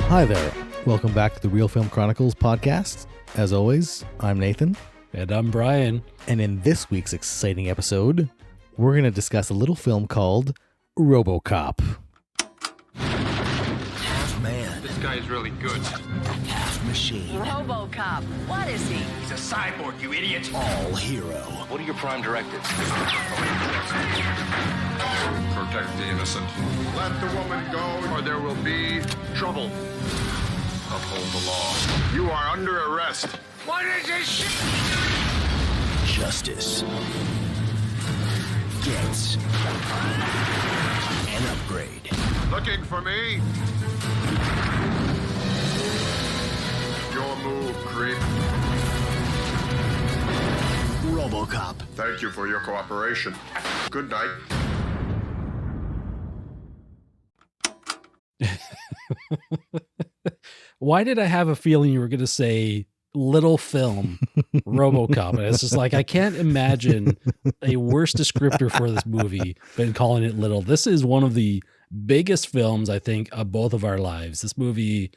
Hi there. Welcome back to the Real Film Chronicles podcast. As always, I'm Nathan. And I'm Brian. And in this week's exciting episode, we're going to discuss a little film called Robocop. Half man. This guy is really good. Half machine. Robocop. What is he? He's a cyborg, you idiot. All hero. What are your prime directives? Protect the innocent. Let the woman go, or there will be trouble. Uphold the law. You are under arrest. What is this shit? Justice gets an upgrade. Looking for me? Your move, creep. Robocop. Thank you for your cooperation. Good night. Why did I have a feeling you were going to say little film Robocop? And it's just like, I can't imagine a worse descriptor for this movie than calling it little. This is one of the biggest films, I think, of both of our lives. This movie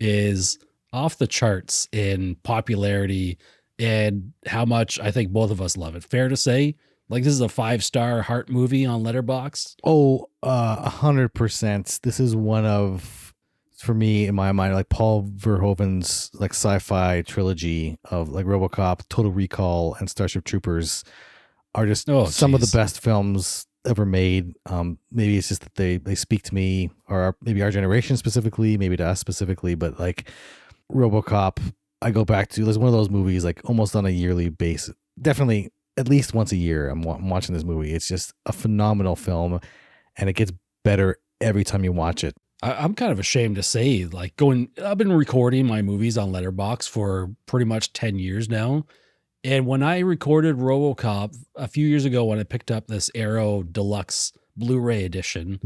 is off the charts in popularity and how much I think both of us love it. Fair to say? Like, this is a 5-star heart movie on Letterboxd. Oh, 100%. This is one of, for me, in my mind, like Paul Verhoeven's like sci-fi trilogy of like Robocop, Total Recall, and Starship Troopers are just some of the best films ever made. Maybe it's just that they speak to me, or maybe our generation specifically, maybe to us specifically, but like Robocop, I go back to, it's one of those movies like almost on a yearly basis. Definitely at least once a year I'm watching this movie. It's just a phenomenal film, and it gets better every time you watch it. I'm kind of ashamed to say, like, I've been recording my movies on Letterboxd for pretty much 10 years now. And when I recorded Robocop a few years ago, when I picked up this Arrow Deluxe Blu-ray edition,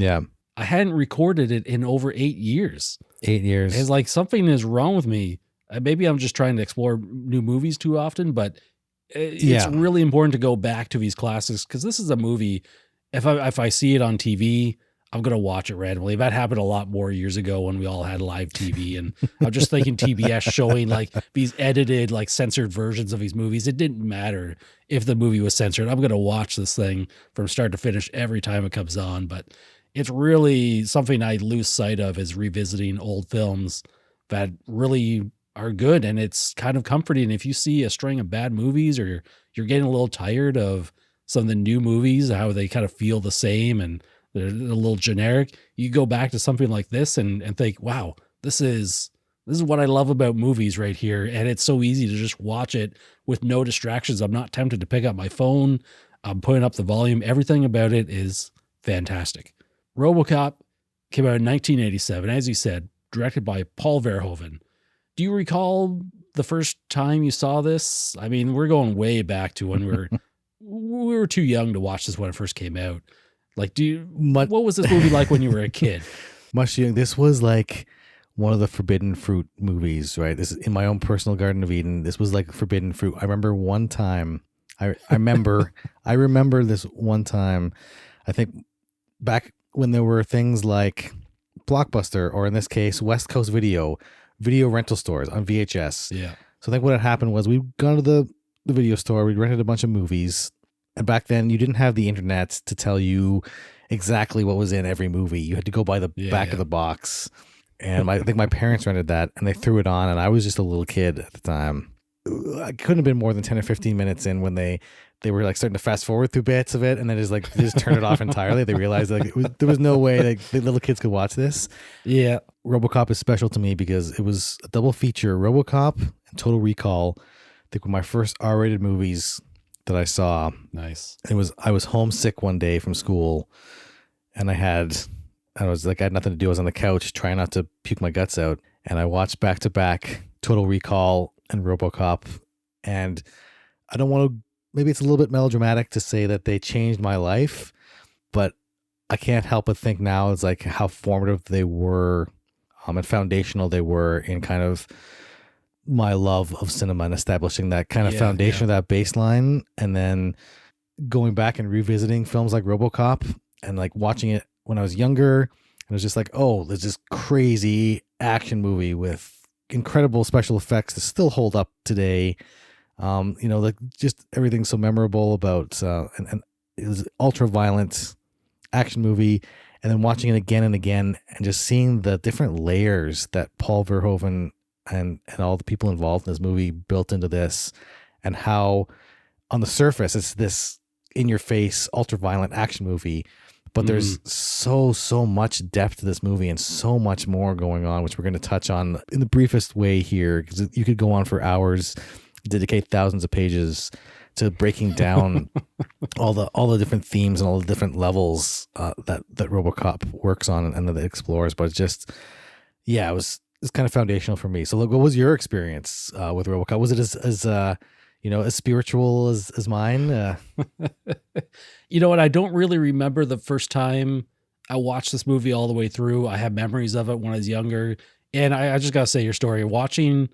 I hadn't recorded it in over 8 years. 8 years. It's like something is wrong with me. Maybe I'm just trying to explore new movies too often, but it's really important to go back to these classics, because this is a movie, if I see it on TV, I'm going to watch it randomly. That happened a lot more years ago when we all had live TV. And I'm just thinking TBS showing like these edited, like censored versions of these movies. It didn't matter if the movie was censored. I'm going to watch this thing from start to finish every time it comes on. But it's really something I lose sight of, is revisiting old films that really are good. And it's kind of comforting if you see a string of bad movies, or you're getting a little tired of some of the new movies, how they kind of feel the same and they're a little generic. You go back to something like this and think, wow, this is what I love about movies right here. And it's so easy to just watch it with no distractions. I'm not tempted to pick up my phone. I'm putting up the volume. Everything about it is fantastic. Robocop came out in 1987, as you said, directed by Paul Verhoeven. Do you recall the first time you saw this? I mean, we're going way back to when we were too young to watch this when it first came out. Like, what was this movie like when you were a kid? Much young. This was like one of the forbidden fruit movies, right? This is in my own personal Garden of Eden. This was like forbidden fruit. I remember one time, I remember this one time, I think back when there were things like Blockbuster, or in this case, West Coast video rental stores on VHS. Yeah. So I think what had happened was we'd gone to the video store, we rented a bunch of movies. And back then, you didn't have the internet to tell you exactly what was in every movie. You had to go by the back of the box. And I think my parents rented that, and they threw it on, and I was just a little kid at the time. I couldn't have been more than 10 or 15 minutes in when they were like starting to fast forward through bits of it, and then they just turned it off entirely. They realized like there was no way like the little kids could watch this. Yeah. Robocop is special to me because it was a double feature. Robocop and Total Recall, I think, were my first R-rated movies that I saw. Nice. I was homesick one day from school, and I had nothing to do. I was on the couch trying not to puke my guts out, and I watched back to back Total Recall and Robocop. And I don't want to, maybe it's a little bit melodramatic to say that they changed my life, but I can't help but think now it's like how formative they were, and foundational they were in kind of my love of cinema and establishing that kind of foundation, that baseline, and then going back and revisiting films like Robocop and like watching it when I was younger. It was just like, oh, there's this crazy action movie with incredible special effects that still hold up today. Like just everything's so memorable about, and it was ultra violent action movie. And then watching it again and again and just seeing the different layers that Paul Verhoeven and all the people involved in this movie built into this, and how on the surface it's this in your face, ultra violent action movie. But there's so much depth to this movie and so much more going on, which we're going to touch on in the briefest way here, because you could go on for hours, dedicate thousands of pages to breaking down all the different themes and all the different levels that RoboCop works on and that it explores. But it's just, it's kind of foundational for me. So, look, what was your experience with RoboCop? Was it as spiritual as mine? You know what? I don't really remember the first time I watched this movie all the way through. I have memories of it when I was younger. And I just got to say your story. Watching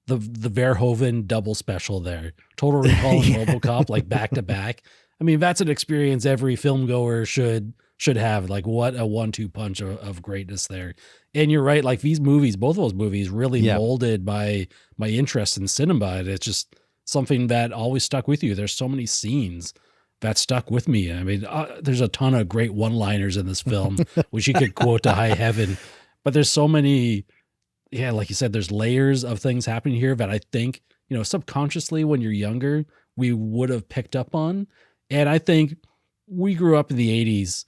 the Verhoeven double special there, Total Recall and RoboCop, like back to back. I mean, that's an experience every film goer should have. Like, what a 1-2 punch of greatness there. And you're right. Like, these movies, both of those movies really molded my interest in cinema. And it's just something that always stuck with you. There's so many scenes that stuck with me. I mean, there's a ton of great one-liners in this film, which you could quote to high heaven, but there's so many, like you said, there's layers of things happening here that I think, subconsciously when you're younger, we would have picked up on. And I think we grew up in the 80s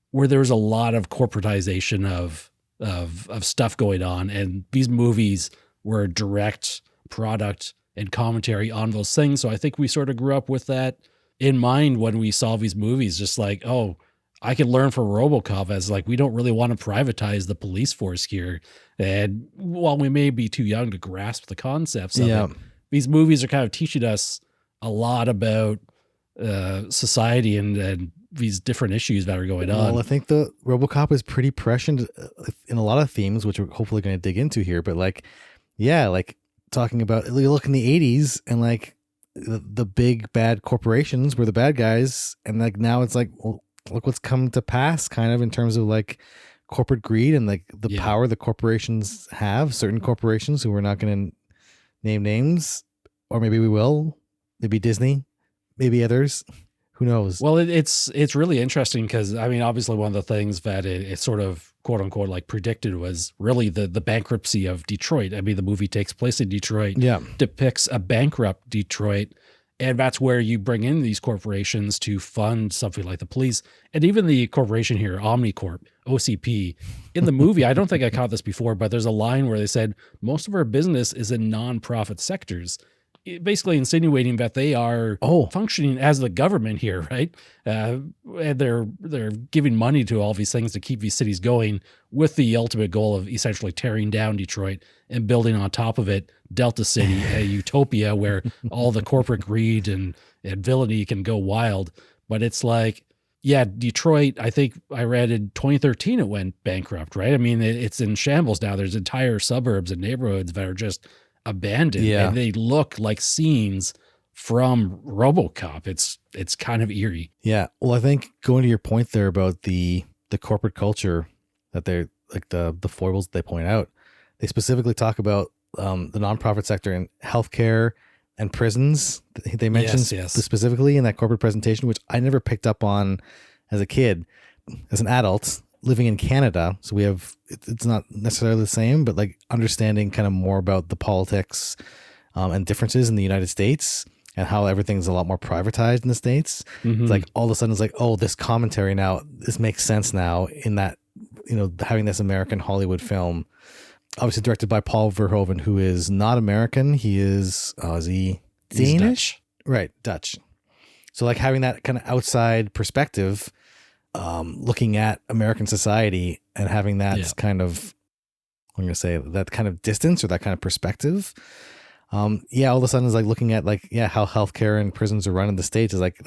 where there was a lot of corporatization of stuff going on. And these movies were a direct product and commentary on those things. So I think we sort of grew up with that in mind when we saw these movies, just like, oh, I can learn from RoboCop as like, we don't really want to privatize the police force here. And while we may be too young to grasp the concepts of it, these movies are kind of teaching us a lot about society and these different issues that are going on. Well, I think the RoboCop is pretty prescient in a lot of themes, which we're hopefully going to dig into here. But like talking about, you look in the 80s and like the big bad corporations were the bad guys. And like now it's like, well, look what's come to pass kind of in terms of like corporate greed and like the power the corporations have, certain corporations who we're not going to name names, or maybe we will, maybe Disney, maybe others, who knows? Well, it's really interesting because, I mean, obviously one of the things that it sort of quote unquote like predicted was really the bankruptcy of Detroit. I mean, the movie takes place in Detroit, depicts a bankrupt Detroit. And that's where you bring in these corporations to fund something like the police. And even the corporation here, Omnicorp, OCP, in the movie, I don't think I caught this before, but there's a line where they said, most of our business is in nonprofit sectors, basically insinuating that they are functioning as the government here, right? And they're giving money to all these things to keep these cities going, with the ultimate goal of essentially tearing down Detroit and building on top of it Delta City, a utopia where all the corporate greed and villainy can go wild. But it's like, Detroit, I think I read in 2013 it went bankrupt, right? I mean, it's in shambles now. There's entire suburbs and neighborhoods that are just abandoned, and they look like scenes from RoboCop. It's kind of eerie. Yeah. Well, I think going to your point there about the corporate culture, that they're like the foibles that they point out, they specifically talk about the nonprofit sector in healthcare and prisons. They mentioned specifically in that corporate presentation, which I never picked up on as a kid. As an adult living in Canada, so we have, it's not necessarily the same, but like understanding kind of more about the politics and differences in the United States and how everything's a lot more privatized in the States. It's like all of a sudden it's like, oh, this commentary now, this makes sense now in that, having this American Hollywood film, obviously directed by Paul Verhoeven, who is not American. He is, is he Danish? Dutch. Right, Dutch. So like having that kind of outside perspective, looking at American society and having that kind of, I'm going to say that kind of distance or that kind of perspective. All of a sudden it's like looking at like, how healthcare and prisons are run in the States is like,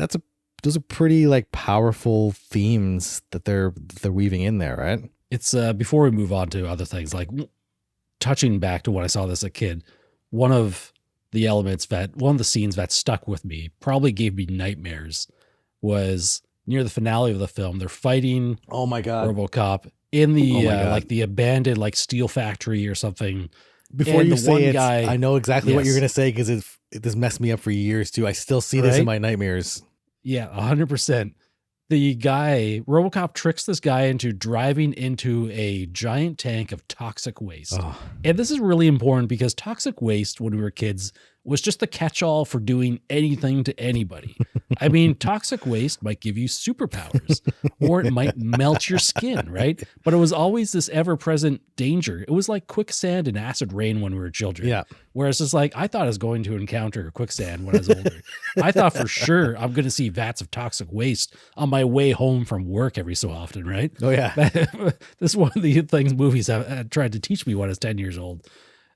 those are pretty like powerful themes that they're weaving in there, right? It's before we move on to other things, like touching back to when I saw this as a kid, one of the scenes that stuck with me, probably gave me nightmares, was near the finale of the film. They're fighting Oh my God. RoboCop in the Oh my God. like the abandoned like steel factory or something. Before And you the say one it, guy- I know exactly what you're Yes. going to say because this messed me up for years too. I still see this in Right? my nightmares. Yeah, 100%. The guy, RoboCop tricks this guy into driving into a giant tank of toxic waste. Oh. And this is really important because toxic waste when we were kids was just the catch-all for doing anything to anybody. I mean, toxic waste might give you superpowers or it might melt your skin, right? But it was always this ever-present danger. It was like quicksand and acid rain when we were children. Yeah. Whereas it's like, I thought I was going to encounter quicksand when I was older. I thought for sure I'm going to see vats of toxic waste on my way home from work every so often, right? Oh yeah. This is one of the things movies have tried to teach me when I was 10 years old.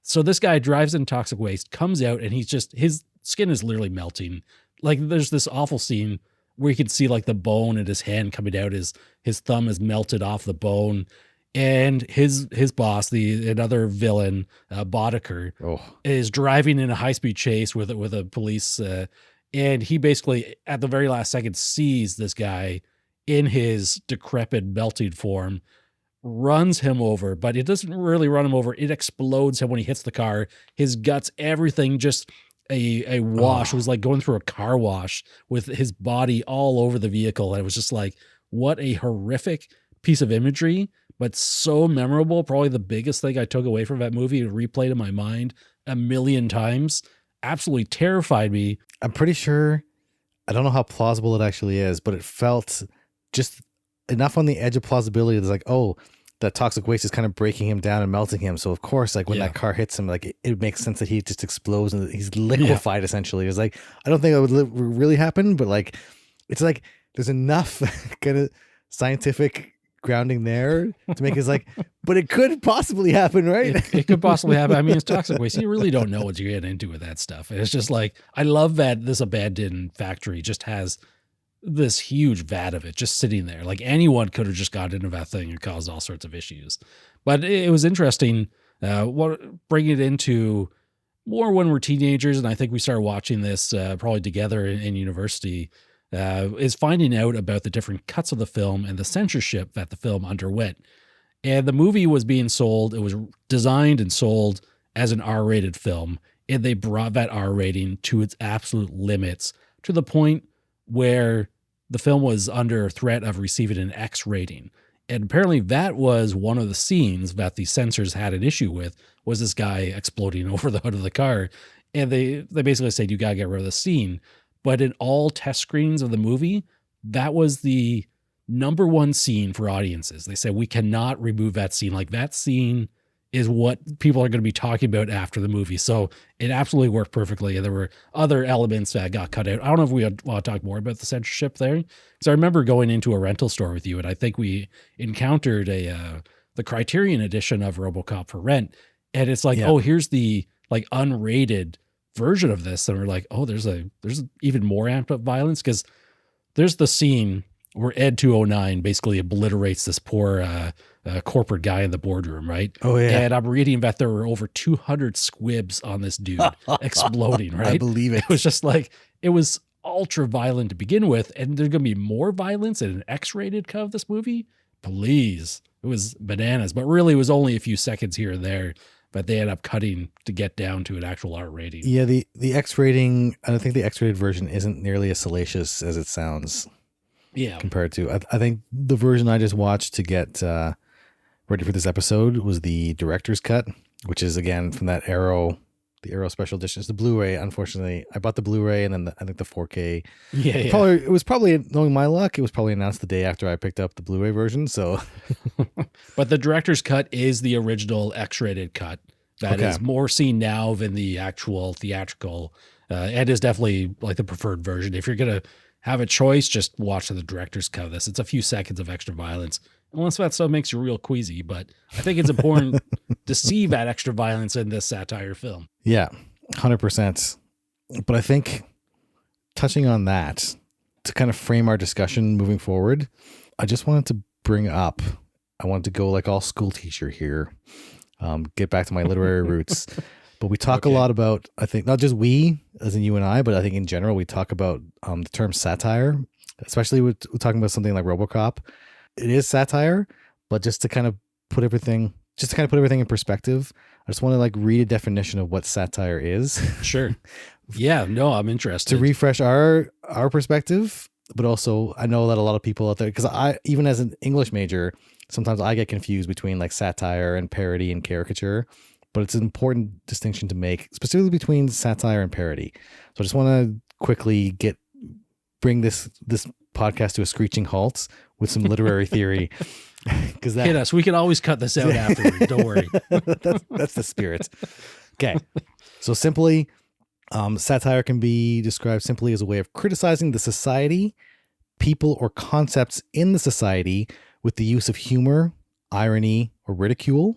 So this guy drives in toxic waste, comes out, and his skin is literally melting. Like there's this awful scene where you can see like the bone in his hand coming out. His thumb is melted off the bone. And his boss, another villain, Boddicker, is driving in a high-speed chase with a police, and he basically at the very last second sees this guy in his decrepit, melting form, runs him over, but it doesn't really run him over. It explodes him when he hits the car. His guts, everything, just a wash. It was like going through a car wash with his body all over the vehicle. And it was just like, what a horrific piece of imagery, but so memorable. Probably the biggest thing I took away from that movie, replayed in my mind a million times. Absolutely terrified me. I'm pretty sure, I don't know how plausible it actually is, but it felt just enough on the edge of plausibility. It's like, oh, that toxic waste is kind of breaking him down and melting him. So of course, like when that car hits him, like it makes sense that he just explodes and he's liquefied essentially. It's like, I don't think that would really happen, but like, it's like there's enough kind of scientific grounding there to make it like, but it could possibly happen, right? It could possibly happen. I mean, it's toxic waste. You really don't know what you're getting into with that stuff. It's just like, I love that this abandoned factory just has this huge vat of it just sitting there. Like anyone could have just got into that thing and caused all sorts of issues. But it was interesting. Bring it into more when we're teenagers, and I think we started watching this probably together in university, is finding out about the different cuts of the film and the censorship that the film underwent. And the movie was being sold. It was designed and sold as an R-rated film, and they brought that R rating to its absolute limits to the point where the film was under threat of receiving an X rating. And apparently that was one of the scenes that the censors had an issue with, was this guy exploding over the hood of the car. And they basically said, you got to get rid of the scene. But in all test screenings of the movie, that was the number one scene for audiences. They said, we cannot remove that scene. Like that scene is what people are going to be talking about after the movie. So it absolutely worked perfectly. And there were other elements that got cut out. I don't know if we want to talk more about the censorship there. Because I remember going into a rental store with you, and I think we encountered the Criterion edition of RoboCop for rent. And it's like, oh, here's the like unrated version of this. And we're like, oh, there's even more amped up violence. Because there's the scene where Ed 209 basically obliterates this poor corporate guy in the boardroom, right? Oh, yeah. And I'm reading that there were over 200 squibs on this dude exploding, right? I believe it. It was just like, it was ultra violent to begin with. And there's going to be more violence in an X-rated cut of this movie? Please. It was bananas. But really, it was only a few seconds here and there. But they ended up cutting to get down to an actual R rating. Yeah, the X rating, I don't think the X-rated version isn't nearly as salacious as it sounds. Yeah. Compared to, I think the version I just watched to get ready for this episode was the director's cut, which is again from that Arrow, the Arrow special edition. It's the Blu-ray. Unfortunately, I bought the Blu-ray and then I think the 4K. Yeah. It was probably, knowing my luck, it was probably announced the day after I picked up the Blu-ray version. So, but the director's cut is the original X-rated cut. That is more seen now than the actual theatrical, and is definitely like the preferred version. If you're gonna have a choice, just watch the director's cut of this. It's a few seconds of extra violence, unless that stuff makes you real queasy. But I think it's important to see that extra violence in this satire film. Yeah, 100%. But I think touching on that to kind of frame our discussion moving forward, I just wanted to bring up, I wanted to go like all school teacher here, get back to my literary roots. But we talk a lot about, I think, not just we, as in you and I, but I think in general, we talk about the term satire especially with talking about something like Robocop. It is satire, but just to kind of put everything in perspective, I just want to like read a definition of what satire is. Sure. Yeah, no, I'm interested. To refresh our perspective, but also I know that a lot of people out there, because I, even as an English major, sometimes I get confused between like satire and parody and caricature, but it's an important distinction to make, specifically between satire and parody. So I just want to quickly bring this podcast to a screeching halt with some literary theory. Because hit us. We can always cut this out afterwards. Don't worry. That's the spirit. Okay. So simply, satire can be described simply as a way of criticizing the society, people, or concepts in the society with the use of humor, irony, or ridicule,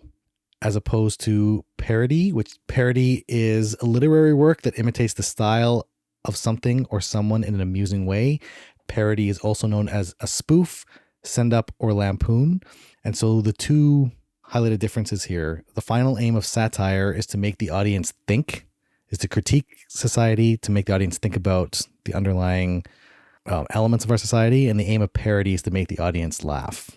as opposed to parody, which parody is a literary work that imitates the style of something or someone in an amusing way. Parody is also known as a spoof, send up, or lampoon. And so the two highlighted differences here: the final aim of satire is to make the audience think, is to critique society, to make the audience think about the underlying elements of our society. And the aim of parody is to make the audience laugh,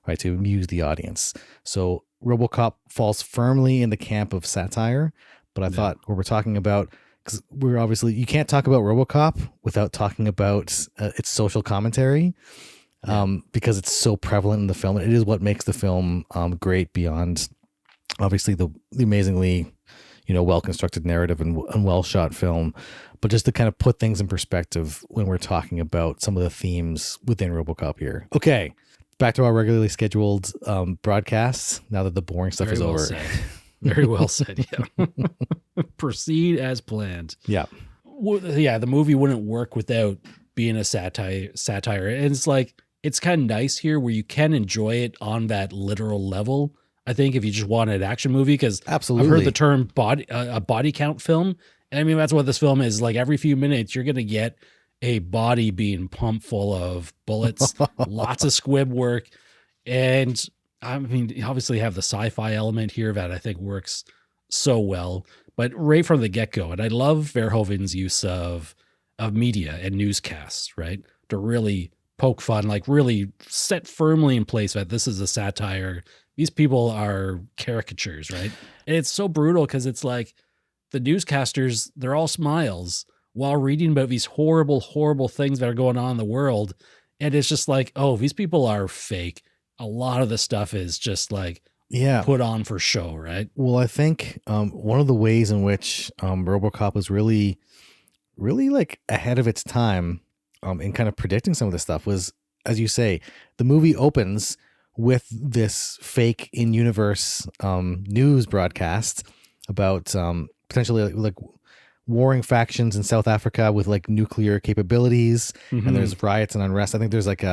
right? To amuse the audience. So Robocop falls firmly in the camp of satire, but I thought what we're talking about, because we're obviously, you can't talk about Robocop without talking about its social commentary, because it's so prevalent in the film. It is what makes the film great, beyond obviously the amazingly, well-constructed narrative and well-shot film, but just to kind of put things in perspective when we're talking about some of the themes within Robocop here. Okay, back to our regularly scheduled broadcasts, now that the boring stuff is over. Very well said, yeah. Proceed as planned. Yeah. Yeah, the movie wouldn't work without being a satire. And it's like, it's kind of nice here where you can enjoy it on that literal level. I think if you just want an action movie, because absolutely, I've heard the term a body count film. And I mean, that's what this film is. Like every few minutes, you're going to get a body being pumped full of bullets, lots of squib work. And I mean, you obviously have the sci-fi element here that I think works so well, but right from the get-go. And I love Verhoeven's use of media and newscasts, right? To really poke fun, like really set firmly in place that this is a satire. These people are caricatures, right? And it's so brutal because it's like the newscasters, they're all smiles while reading about these horrible, horrible things that are going on in the world. And it's just like, oh, these people are fake. A lot of the stuff is just like put on for show, right? Well, I think one of the ways in which Robocop was really like ahead of its time in kind of predicting some of this stuff was, as you say, the movie opens with this fake in-universe news broadcast about potentially like warring factions in South Africa with like nuclear capabilities, and there's riots and unrest. I think there's like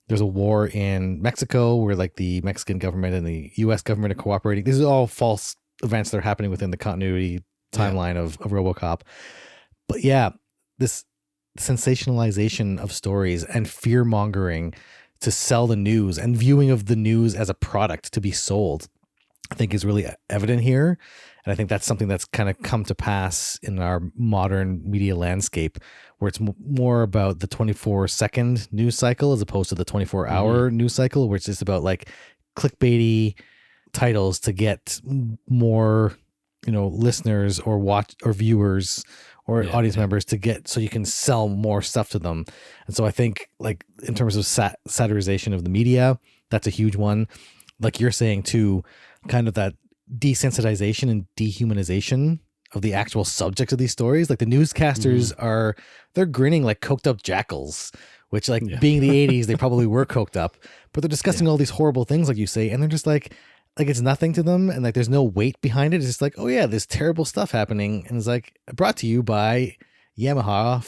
there's a war in Mexico where like the Mexican government and the U.S. government are cooperating. These are all false events that are happening within the continuity timeline of Robocop. But yeah, this sensationalization of stories and fear mongering to sell the news and viewing of the news as a product to be sold, I think is really evident here. And I think that's something that's kind of come to pass in our modern media landscape, where it's more about the 24-second news cycle as opposed to the 24-hour news cycle, where it's just about like clickbaity titles to get more, listeners or watch or viewers or audience members to get, so you can sell more stuff to them. And so I think like in terms of satirization of the media, that's a huge one. Like you're saying too, kind of that desensitization and dehumanization of the actual subjects of these stories. Like the newscasters they're grinning like coked up jackals, which like being the 80s, they probably were coked up, but they're discussing all these horrible things, like you say, and they're just like it's nothing to them, and like there's no weight behind it. It's just like, oh yeah, there's terrible stuff happening, and it's like brought to you by Yamaha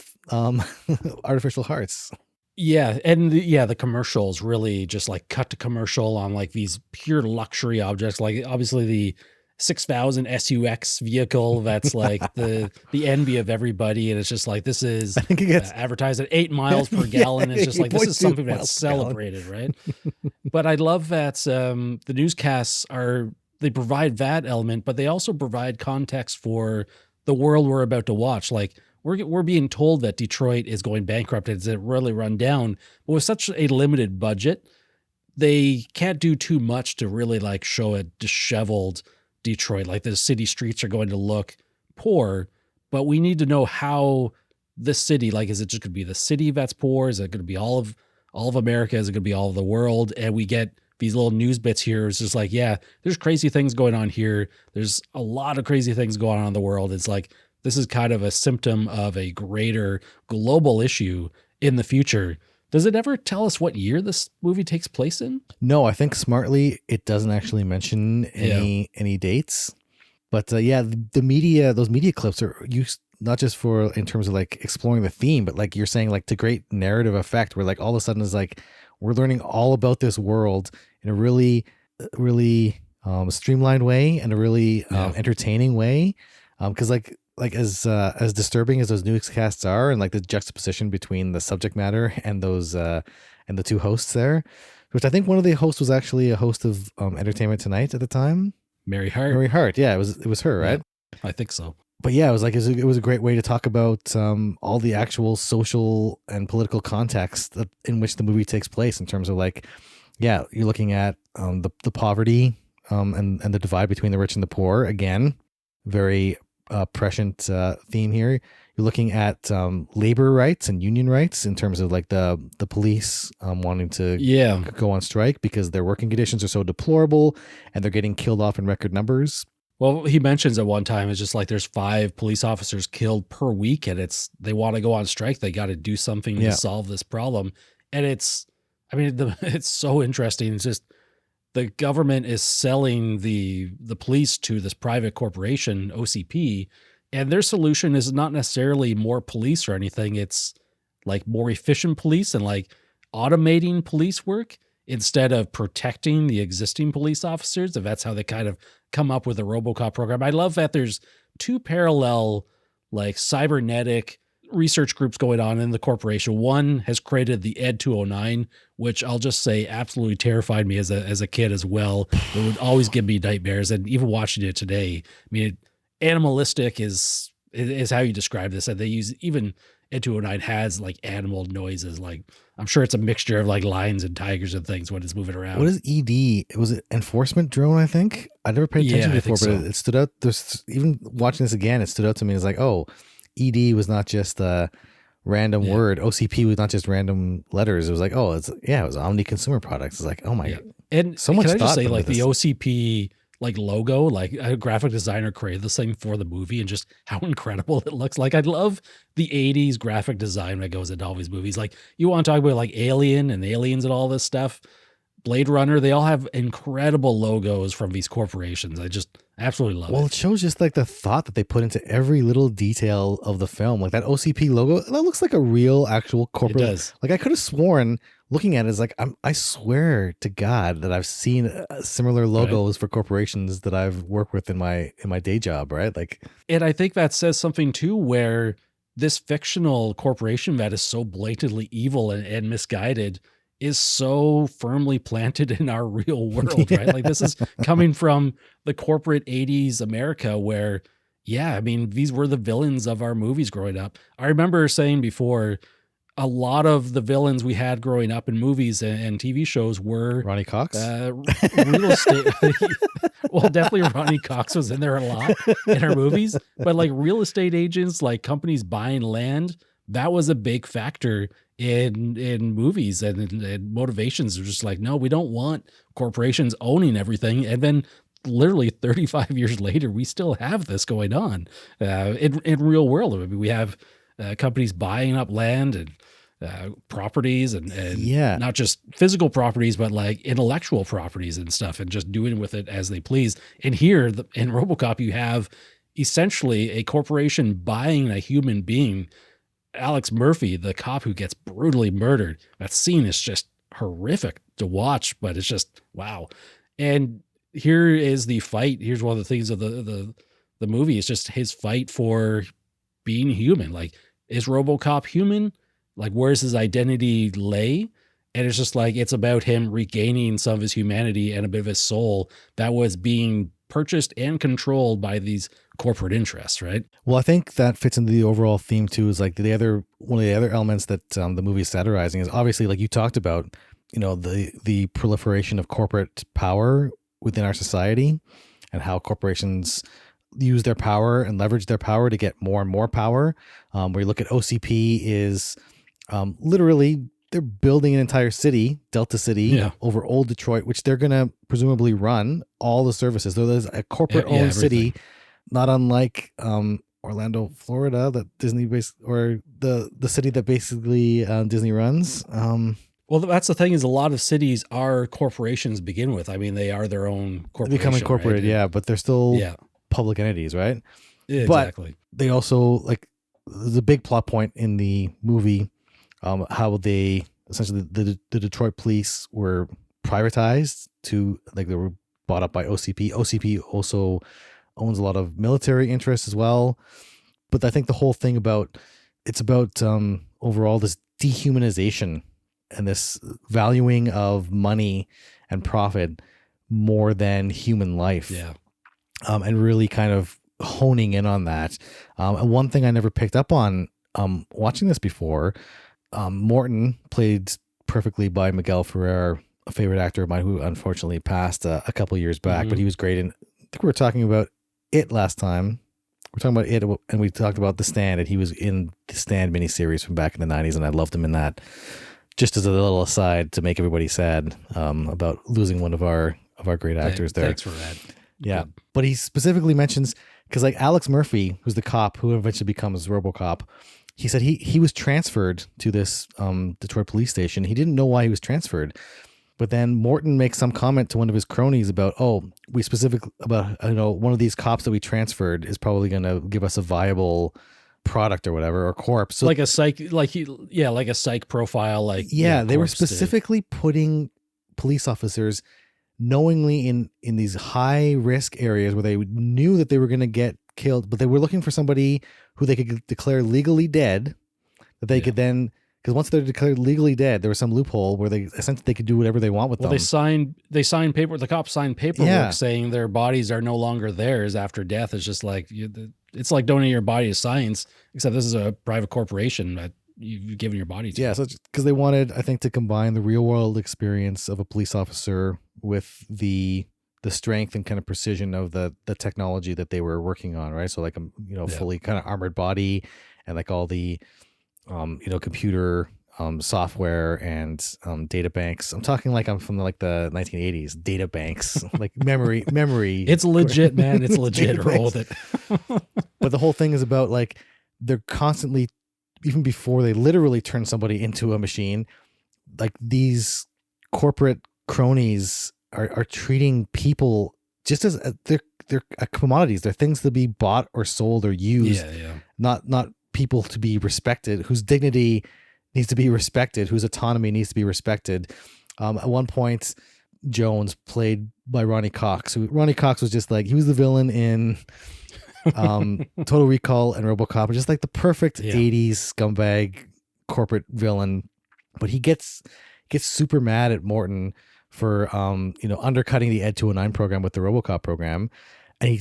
Artificial Hearts. Yeah, and the commercials really just like cut to commercial on like these pure luxury objects, like obviously the 6,000 SUX vehicle that's like the envy of everybody, and it's just like this is advertised at 8 miles per gallon. It's just like this is something that's celebrated, right? But I love that the newscasts they provide that element, but they also provide context for the world we're about to watch. Like we're being told that Detroit is going bankrupt. It's really run down. But with such a limited budget, they can't do too much to really like show a disheveled Detroit. Like the city streets are going to look poor, but we need to know how this city, like, is it just going to be the city that's poor? Is it going to be all of America? Is it going to be all of the world? And we get these little news bits here. It's just like, yeah, there's crazy things going on here. There's a lot of crazy things going on in the world. It's like, this is kind of a symptom of a greater global issue in the future. Does it ever tell us what year this movie takes place in? No, I think smartly it doesn't actually mention any dates. But the media, those media clips are used not just for in terms of like exploring the theme, but like you're saying, like to great narrative effect, where like all of a sudden is like we're learning all about this world in a really streamlined way and a really entertaining way. Because like as disturbing as those newscasts are, and like the juxtaposition between the subject matter and those and the two hosts there, which I think one of the hosts was actually a host of Entertainment Tonight at the time. Mary Hart. Mary Hart, yeah, it was her, right? I think so. But yeah, it was like it was a great way to talk about all the actual social and political context in which the movie takes place, in terms of like, yeah, you're looking at the poverty and the divide between the rich and the poor. Again, very prescient theme here. You're looking at labor rights and union rights in terms of like the police wanting to go on strike because their working conditions are so deplorable and they're getting killed off in record numbers. Well, he mentions at one time, it's just like there's 5 police officers killed per week, and they want to go on strike. They got to do something to solve this problem. And it's so interesting. It's just the government is selling the police to this private corporation, OCP, and their solution is not necessarily more police or anything. It's like more efficient police and like automating police work instead of protecting the existing police officers. If that's how they kind of come up with a Robocop program. I love that there's 2 parallel like cybernetic research groups going on in the corporation. One has created the Ed 209, which I'll just say absolutely terrified me as a kid as well. It would always give me nightmares. And even watching it today, I mean, animalistic is how you describe this. And they use, even Ed 209 has like animal noises. Like, I'm sure it's a mixture of like lions and tigers and things when it's moving around. What is ED? Was it enforcement drone? I think I never paid attention before, but it stood out. There's even watching this again, it stood out to me. It's like, oh, ED was not just a random word. OCP was not just random letters. It was like, oh, it was Omni Consumer Products. It's like, oh my, and so much. Can I just say, like the OCP like logo, like a graphic designer created this thing for the movie, and just how incredible it looks. Like I love the 80s graphic design that goes into all these movies. Like you want to talk about like Alien and Aliens and all this stuff, Blade Runner, they all have incredible logos from these corporations. I just absolutely love it. Well, it shows just like the thought that they put into every little detail of the film. Like that OCP logo, that looks like a real actual corporate. It does. Like I could have sworn looking at it, is like, I swear to God that I've seen similar logos for corporations that I've worked with in my day job. Right. Like, and I think that says something too, where this fictional corporation that is so blatantly evil and misguided is so firmly planted in our real world, right? Like this is coming from the corporate 80s America where, yeah, I mean, these were the villains of our movies growing up. I remember saying before, a lot of the villains we had growing up in movies and TV shows were Ronnie Cox, real estate. Well, definitely Ronnie Cox was in there a lot in our movies, but like real estate agents, like companies buying land, that was a big factor in movies and motivations. Are just like, no, we don't want corporations owning everything. And then literally 35 years later, we still have this going on in real world. I mean, we have companies buying up land and properties and not just physical properties, but like intellectual properties and stuff, and just doing with it as they please. And here in Robocop, you have essentially a corporation buying a human being. Alex Murphy, the cop who gets brutally murdered. That scene is just horrific to watch, but it's just, wow. And here is the fight. Here's one of the things of the movie. It's just his fight for being human. Like, is RoboCop human? Like, where's his identity lay? And it's just like, it's about him regaining some of his humanity and a bit of his soul that was being purchased and controlled by these corporate interests, right? Well, I think that fits into the overall theme too. Is like one of the other elements that the movie is satirizing is obviously, like you talked about, the proliferation of corporate power within our society, and how corporations use their power and leverage their power to get more and more power. Where you look at OCP is literally they're building an entire city, Delta City, over old Detroit, which they're going to presumably run all the services. So there's a corporate-owned city, not unlike Orlando, Florida, that Disney or the city that basically Disney runs. Well, that's the thing is a lot of cities are corporations to begin with. I mean, they are their own corporation. Become incorporated, right? but they're still public entities, right? Yeah, exactly. But they also, like, the big plot point in the movie, how they essentially the Detroit police were privatized to, like, they were bought up by OCP. OCP also owns a lot of military interests as well. But I think the whole thing about overall this dehumanization and this valuing of money and profit more than human life. Yeah. And really kind of honing in on that. And one thing I never picked up on watching this before, Morton, played perfectly by Miguel Ferrer, a favorite actor of mine who unfortunately passed a couple years back, but he was great. And I think we were talking about It last time. We're talking about It, and we talked about The Stand, and he was in the Stand miniseries from back in the 90s, and I loved him in that. Just as a little aside to make everybody sad about losing one of our great actors there. Thanks for that. Yeah. Good. But he specifically mentions, because like Alex Murphy, who's the cop who eventually becomes Robocop, he said he was transferred to this Detroit police station. He didn't know why he was transferred. But then Morton makes some comment to one of his cronies about, one of these cops that we transferred is probably going to give us a viable product or whatever, or corpse. So, like a psych profile. They were specifically putting police officers knowingly in these high risk areas where they knew that they were going to get killed, but they were looking for somebody who they could declare legally dead, that they could then, because once they're declared legally dead, there was some loophole where they essentially they could do whatever they want with them. They signed paper. The cops signed paperwork saying their bodies are no longer theirs after death. It's just like it's like donating your body to science, except this is a private corporation that you've given your body to. Yeah, so because they wanted, I think, to combine the real world experience of a police officer with the strength and kind of precision of the technology that they were working on, right? So like fully kind of armored body and like all the computer software and data banks. I'm talking like I'm from like the 1980s. Data banks, like memory. It's legit, man. It's legit. Roll with it. But the whole thing is about like they're constantly, even before they literally turn somebody into a machine, like these corporate cronies are treating people just as they're commodities. They're things to be bought or sold or used. Not people to be respected, whose dignity needs to be respected, whose autonomy needs to be respected. At one point, Jones, played by Ronnie Cox, was just like, he was the villain in Total Recall and Robocop, just like the perfect 80s scumbag corporate villain. But he gets super mad at Morton for undercutting the Ed 209 program with the Robocop program. And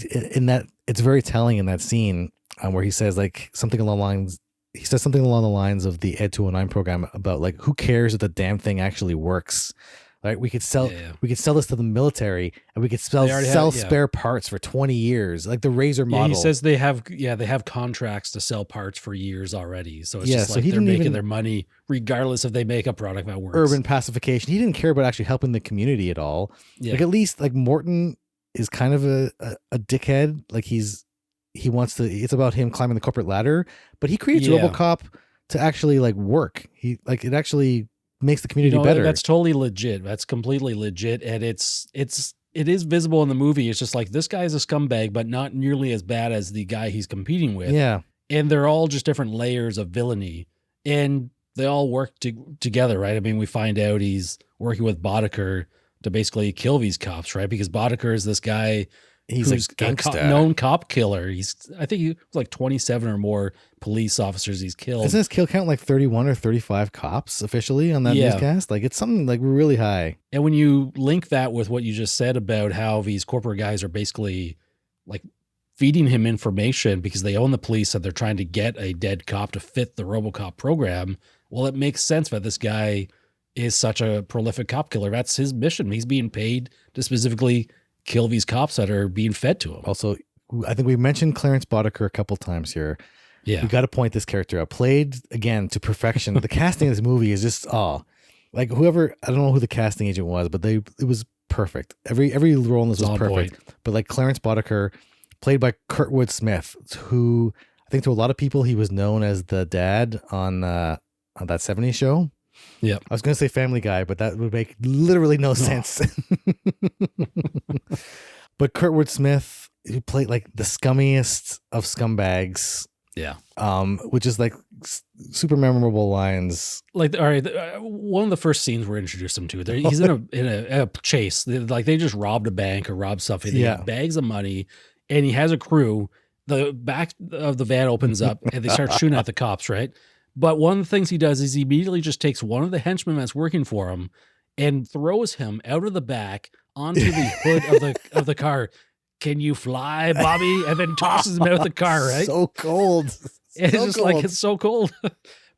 it's very telling in that scene where he says something along the lines of the Ed 209 program about like, who cares if the damn thing actually works? Like we could sell this to the military, and we could sell spare parts for 20 years, like the Razor model. He says they have contracts to sell parts for years already. So it's just like they're making their money regardless if they make a product that works. Urban pacification. He didn't care about actually helping the community at all. Yeah. Like at least like Morton is kind of a dickhead. Like he wants to, it's about him climbing the corporate ladder, but he creates Robocop to actually like work. It actually makes the community better. That's totally legit. That's completely legit. And it is visible in the movie. It's just like, this guy's a scumbag, but not nearly as bad as the guy he's competing with. Yeah. And they're all just different layers of villainy, and they all work together, right? I mean, we find out he's working with Boddicker to basically kill these cops, right? Because Boddicker is this guy, he's who's a gangster, known cop killer. I think he was like 27 or more police officers he's killed. Isn't his kill count like 31 or 35 cops officially on that newscast? Like it's something like really high. And when you link that with what you just said about how these corporate guys are basically like feeding him information because they own the police and they're trying to get a dead cop to fit the Robocop program. Well, it makes sense that this guy is such a prolific cop killer. That's his mission. He's being paid to specifically kill these cops that are being fed to him. Also, I think we mentioned Clarence Boddicker a couple times here. Yeah. We got to point this character out. Played, again, to perfection. The casting of this movie is just, like whoever, I don't know who the casting agent was, but it was perfect. Every role in this was perfect. But like Clarence Boddicker, played by Kurtwood Smith, who I think to a lot of people, he was known as the dad on that 70s show. Yeah. I was going to say Family Guy, but that would make literally no sense. But Kurtwood Smith, who played like the scummiest of scumbags. Yeah. Which is like super memorable lines. Like, all right, one of the first scenes we're introduced him to, he's in a chase. Like they just robbed a bank or robbed something. They have bags of money, and he has a crew. The back of the van opens up, and they start shooting at the cops, right? But one of the things he does is he immediately just takes one of the henchmen that's working for him and throws him out of the back onto the hood of the car. Can you fly, Bobby? And then tosses him out of the car, right? So cold. It's just cold. Like, it's so cold.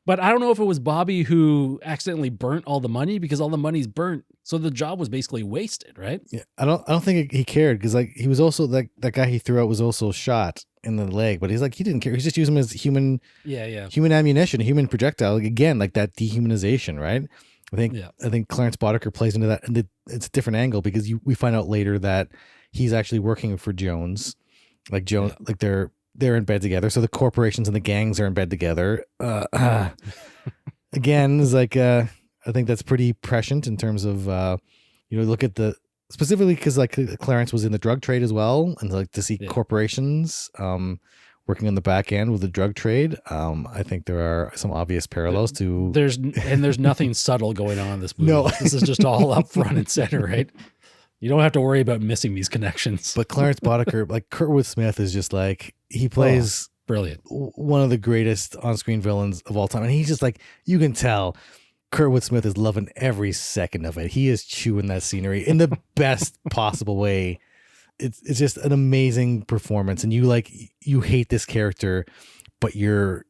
But I don't know if it was Bobby who accidentally burnt all the money, because all the money's burnt. So the job was basically wasted, right? Yeah, I don't think he cared, because like he was also that guy he threw out was also shot in the leg, but he's like, he didn't care. He's just using him as human ammunition, human projectile. Like, again, like that dehumanization, right? I think Clarence Boddicker plays into that, and it's a different angle, because we find out later that he's actually working for Jones. Like Jones, like they're in bed together. So the corporations and the gangs are in bed together. Again, it's like I think that's pretty prescient in terms of look at the specifically, because like Clarence was in the drug trade as well, and like to see corporations working on the back end with the drug trade. I think there are some obvious parallels to there's nothing subtle going on in this movie. No, this is just all up front and center, right? You don't have to worry about missing these connections. But Clarence Boddicker, like Kurtwood Smith, is just like, he plays brilliant, one of the greatest on-screen villains of all time, and he's just like, you can tell Kurtwood Smith is loving every second of it. He is chewing that scenery in the best possible way. It's just an amazing performance, and you hate this character, but you're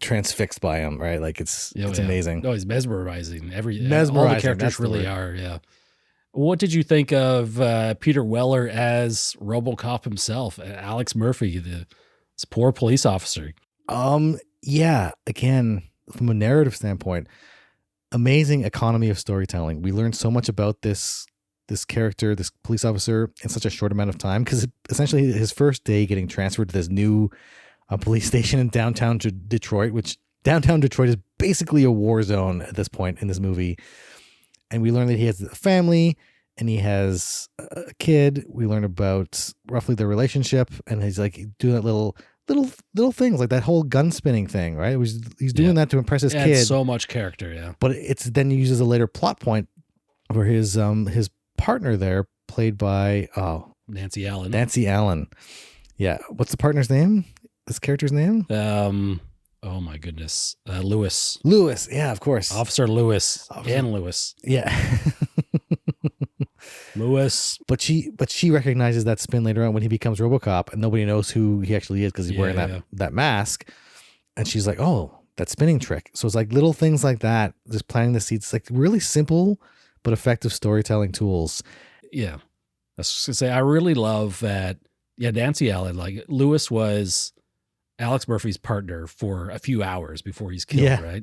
transfixed by him, right? Like it's amazing. No, he's mesmerizing. All the characters really are. Yeah. What did you think of Peter Weller as Robocop himself, Alex Murphy, this poor police officer? Yeah. Again, from a narrative standpoint, amazing economy of storytelling. We learned so much about this character, this police officer, in such a short amount of time, because essentially his first day getting transferred to this new police station in downtown Detroit, which downtown Detroit is basically a war zone at this point in this movie. And we learn that he has a family and he has a kid. We learn about roughly their relationship, and he's like doing that little things, like that whole gun spinning thing, right? He's doing that to impress his kid. So much character, yeah. But it's then used as a later plot point where his partner there, played by Nancy Allen. Nancy Allen. Yeah. What's the partner's name? This character's name? Oh my goodness. Lewis. Lewis. Yeah, of course. Officer Lewis. And Lewis. Yeah. Lewis. But she recognizes that spin later on when he becomes RoboCop, and nobody knows who he actually is because he's wearing that mask. And she's like, oh, that spinning trick. So it's like little things like that, just planting the seeds, like really simple but effective storytelling tools. Yeah. I was going to say, I really love that. Yeah, Nancy Allen, like Lewis was Alex Murphy's partner for a few hours before he's killed, right?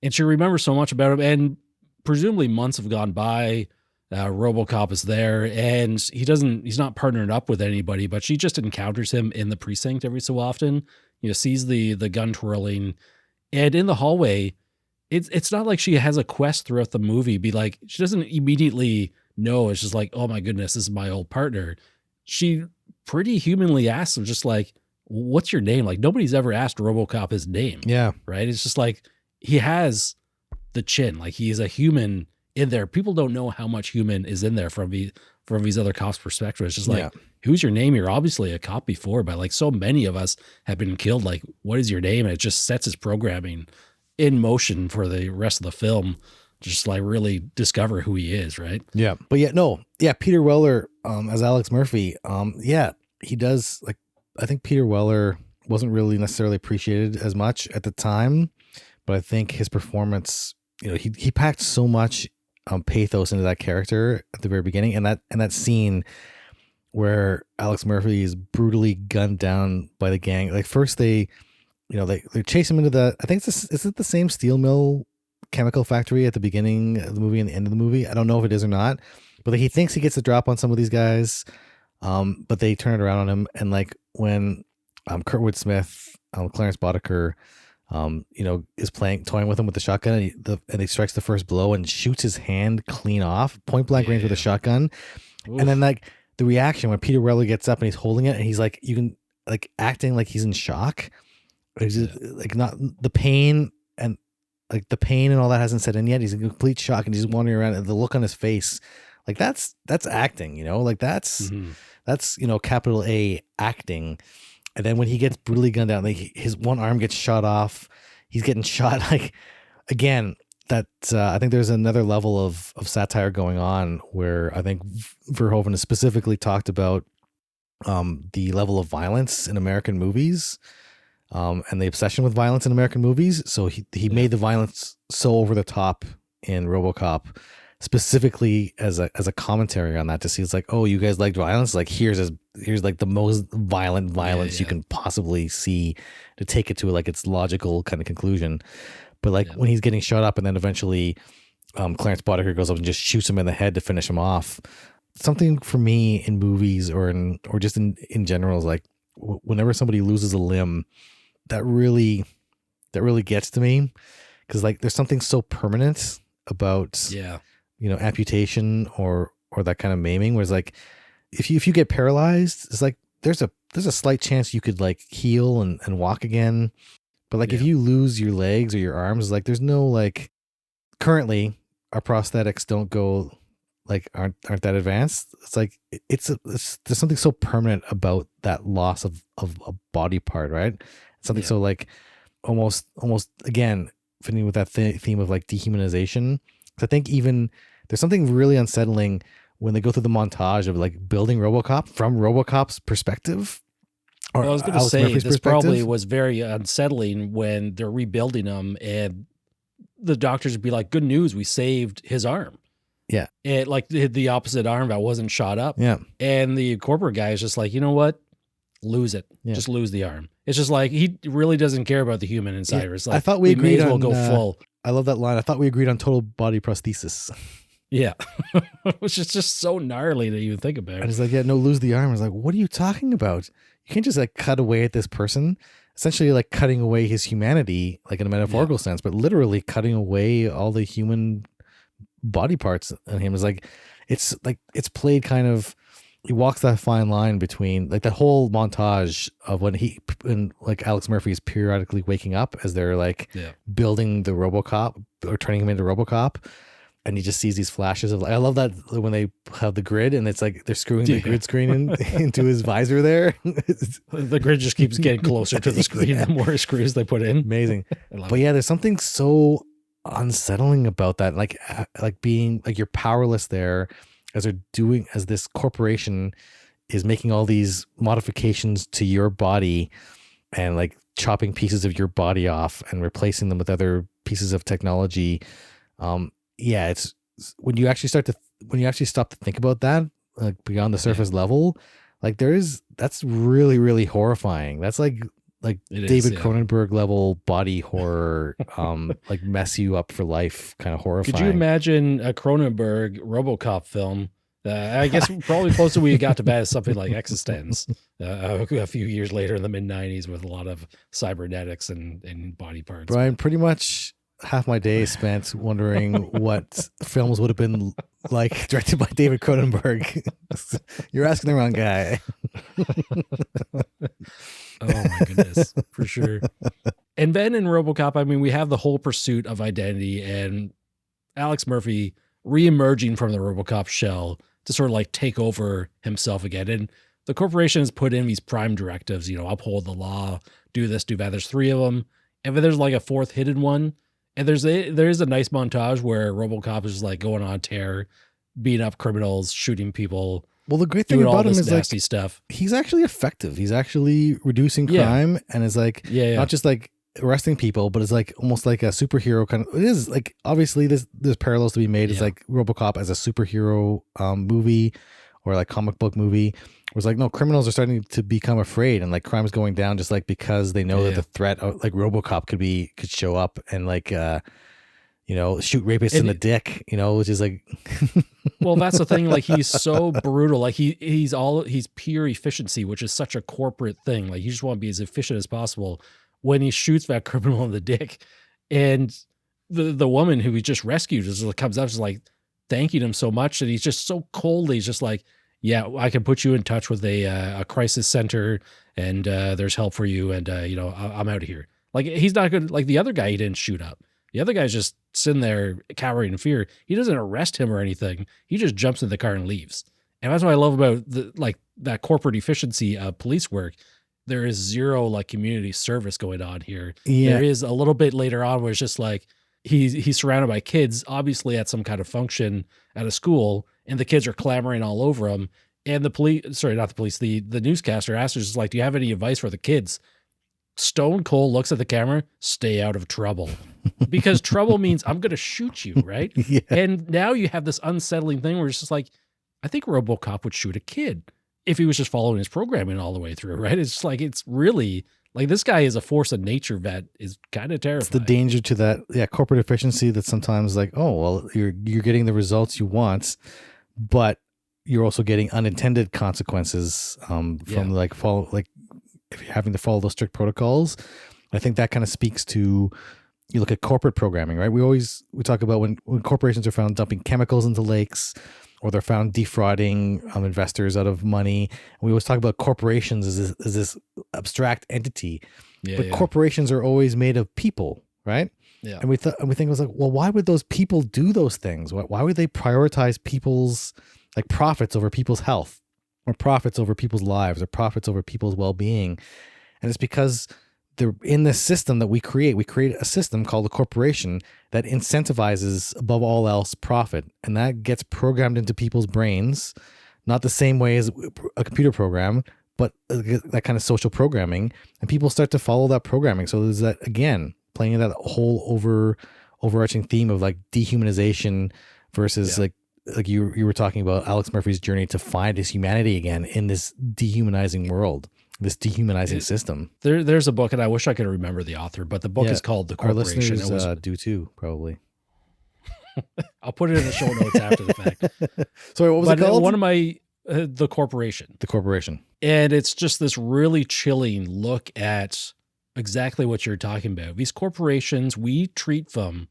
And she remembers so much about him, and presumably months have gone by. RoboCop is there, and he's not partnered up with anybody, but she just encounters him in the precinct every so often, sees the gun twirling, and in the hallway, it's not like she has a quest throughout the movie. Be like, she doesn't immediately know. It's just like, oh my goodness, this is my old partner. She pretty humanly asks him, just like, what's your name? Like, nobody's ever asked RoboCop his name. Yeah. Right. It's just like, he has the chin, like he is a human in there. People don't know how much human is in there from these other cops' perspective. It's just like, who's your name? You're obviously a cop before, but like so many of us have been killed. Like, what is your name? And it just sets his programming in motion for the rest of the film. Just like really discover who he is. Right. Yeah. But Peter Weller, as Alex Murphy, he does like I think Peter Weller wasn't really necessarily appreciated as much at the time, but I think his performance, he packed so much pathos into that character at the very beginning, and that scene where Alex Murphy is brutally gunned down by the gang. Like first they chase him into I think is it the same steel mill chemical factory at the beginning of the movie and the end of the movie? I don't know if it is or not, but he thinks he gets a drop on some of these guys, but they turn it around on him. And like when Kurtwood Smith, Clarence Boddicker, is toying with him with the shotgun, and he strikes the first blow and shoots his hand clean off, point blank range with a shotgun. Oof. And then like the reaction when Peter Weller gets up and he's holding it and he's like, you can like acting like he's in shock. He's just, like not the pain and all that hasn't set in yet. He's in complete shock and he's wandering around, and the look on his face, like that's acting, like that's capital A acting. And then when he gets brutally gunned down, like his one arm gets shot off, he's getting shot. Like again, that I think there's another level of satire going on where I think Verhoeven has specifically talked about the level of violence in American movies. And the obsession with violence in American movies. So he made the violence so over the top in RoboCop, specifically as a commentary on that, to see it's like, oh, you guys liked violence? Like here's like the most violent violence you can possibly see, to take it to like its logical kind of conclusion. But like when he's getting shot up and then eventually Clarence Boddicker goes up and just shoots him in the head to finish him off. Something for me in movies or just in general is like whenever somebody loses a limb, that really gets to me, because like there's something so permanent about amputation or that kind of maiming, whereas like if you get paralyzed, it's like there's a slight chance you could like heal and walk again, but like if you lose your legs or your arms, like there's no like, currently our prosthetics don't go like aren't that advanced. It's like there's something so permanent about that loss of a body part, right? Something so like almost again fitting with that theme of like dehumanization. I think even there's something really unsettling when they go through the montage of like building RoboCop from RoboCop's perspective. Or I was going to say this probably was very unsettling when they're rebuilding him, and the doctors would be like, "Good news, we saved his arm." Yeah, it like the opposite arm that wasn't shot up. Yeah, and the corporate guy is just like, you know what? Lose it. Yeah. Just lose the arm. It's just like he really doesn't care about the human inside. Yeah. It's like, I thought we agreed may as well on, go full. I love that line. I thought we agreed on total body prosthesis. Yeah, which is just so gnarly to even think about. And it's like, yeah, no, lose the arm. I was like, what are you talking about? You can't just like cut away at this person. Essentially, like cutting away his humanity, like in a metaphorical sense, but literally cutting away all the human body parts in him. Is like it's played kind of. He walks that fine line between like the whole montage of when like Alex Murphy is periodically waking up as they're like building the RoboCop or turning him into RoboCop, and he just sees these flashes of. I love that when they have the grid and it's like they're screwing the grid screen into his visor there. The grid just keeps getting closer to the screen the more screws they put in. Amazing, but yeah, there's something so unsettling about that, like being like you're powerless there. As this corporation is making all these modifications to your body and like chopping pieces of your body off and replacing them with other pieces of technology. It's when you actually stop to think about that, like beyond the surface level, like that's really, really horrifying. That's like David Cronenberg level body horror, like mess you up for life kind of horrifying. Could you imagine a Cronenberg RoboCop film? I guess probably closer we got to bad is something like Existence a few years later in the mid-90s with a lot of cybernetics and body parts. Brian, pretty much half my day spent wondering what films would have been like directed by David Cronenberg. You're asking the wrong guy. Oh my goodness, for sure. And then in RoboCop, I mean, we have the whole pursuit of identity and Alex Murphy re-emerging from the RoboCop shell to sort of like take over himself again. And the corporation has put in these prime directives, uphold the law, do this, do that. There's 3 of them. And then there's like a 4th hidden one. And there is a nice montage where RoboCop is just like going on tear, beating up criminals, shooting people. Well, the great thing doing all about him this is nasty like stuff. he's actually effective. He's actually reducing crime and is like not just like arresting people, but it's like almost like a superhero kind of. It is like obviously there's parallels to be made. It's like RoboCop as a superhero movie or like comic book movie. Where it's like no, criminals are starting to become afraid and like crime's going down just like because they know that the threat of like RoboCop could show up and like shoot rapists in the dick, which is like. Well, that's the thing. Like he's so brutal. Like he's pure efficiency, which is such a corporate thing. Like you just want to be as efficient as possible. When he shoots that criminal in the dick, and the woman who he just rescued comes up, is like thanking him so much, and he's just so coldly, he's just like, yeah, I can put you in touch with a crisis center, and there's help for you, and I'm out of here. Like he's not good. Like the other guy, he didn't shoot up. The other guy's just sitting there cowering in fear. He doesn't arrest him or anything. He just jumps in the car and leaves. And that's what I love about that corporate efficiency of police work. There is zero like community service going on here. Yeah. There is a little bit later on where it's just like he's surrounded by kids, obviously at some kind of function at a school, and the kids are clamoring all over him. And the newscaster asks her, just like, do you have any advice for the kids? Stone Cold looks at the camera, stay out of trouble. Because trouble means I'm going to shoot you, right? Yeah. And now you have this unsettling thing where it's just like, I think RoboCop would shoot a kid if he was just following his programming all the way through, right? It's like, it's really, like this guy is a force of nature that is kind of terrifying. It's the danger to that, corporate efficiency that sometimes like, oh, well, you're getting the results you want, but you're also getting unintended consequences from if you're having to follow those strict protocols. I think that kind of speaks to, you look at corporate programming, right? We talk about when corporations are found dumping chemicals into lakes, or they're found defrauding investors out of money. And we always talk about corporations as this abstract entity, but corporations are always made of people, right? Yeah. And we think it was like, well, why would those people do those things? Why would they prioritize people's like profits over people's health, or profits over people's lives, or profits over people's well-being? And it's because they're in this system that we create a system called a corporation that incentivizes above all else profit. And that gets programmed into people's brains, not the same way as a computer program, but that kind of social programming. And people start to follow that programming. So there's that, again, playing that whole overarching theme of like dehumanization versus like you were talking about Alex Murphy's journey to find his humanity again in this dehumanizing world. This dehumanizing system. There's a book, and I wish I could remember the author, but the book is called The Corporation. Our listeners do too, probably. I'll put it in the show notes after the fact. Sorry, what was it called? One of my, The Corporation. The Corporation. And it's just this really chilling look at exactly what you're talking about. These corporations, we treat them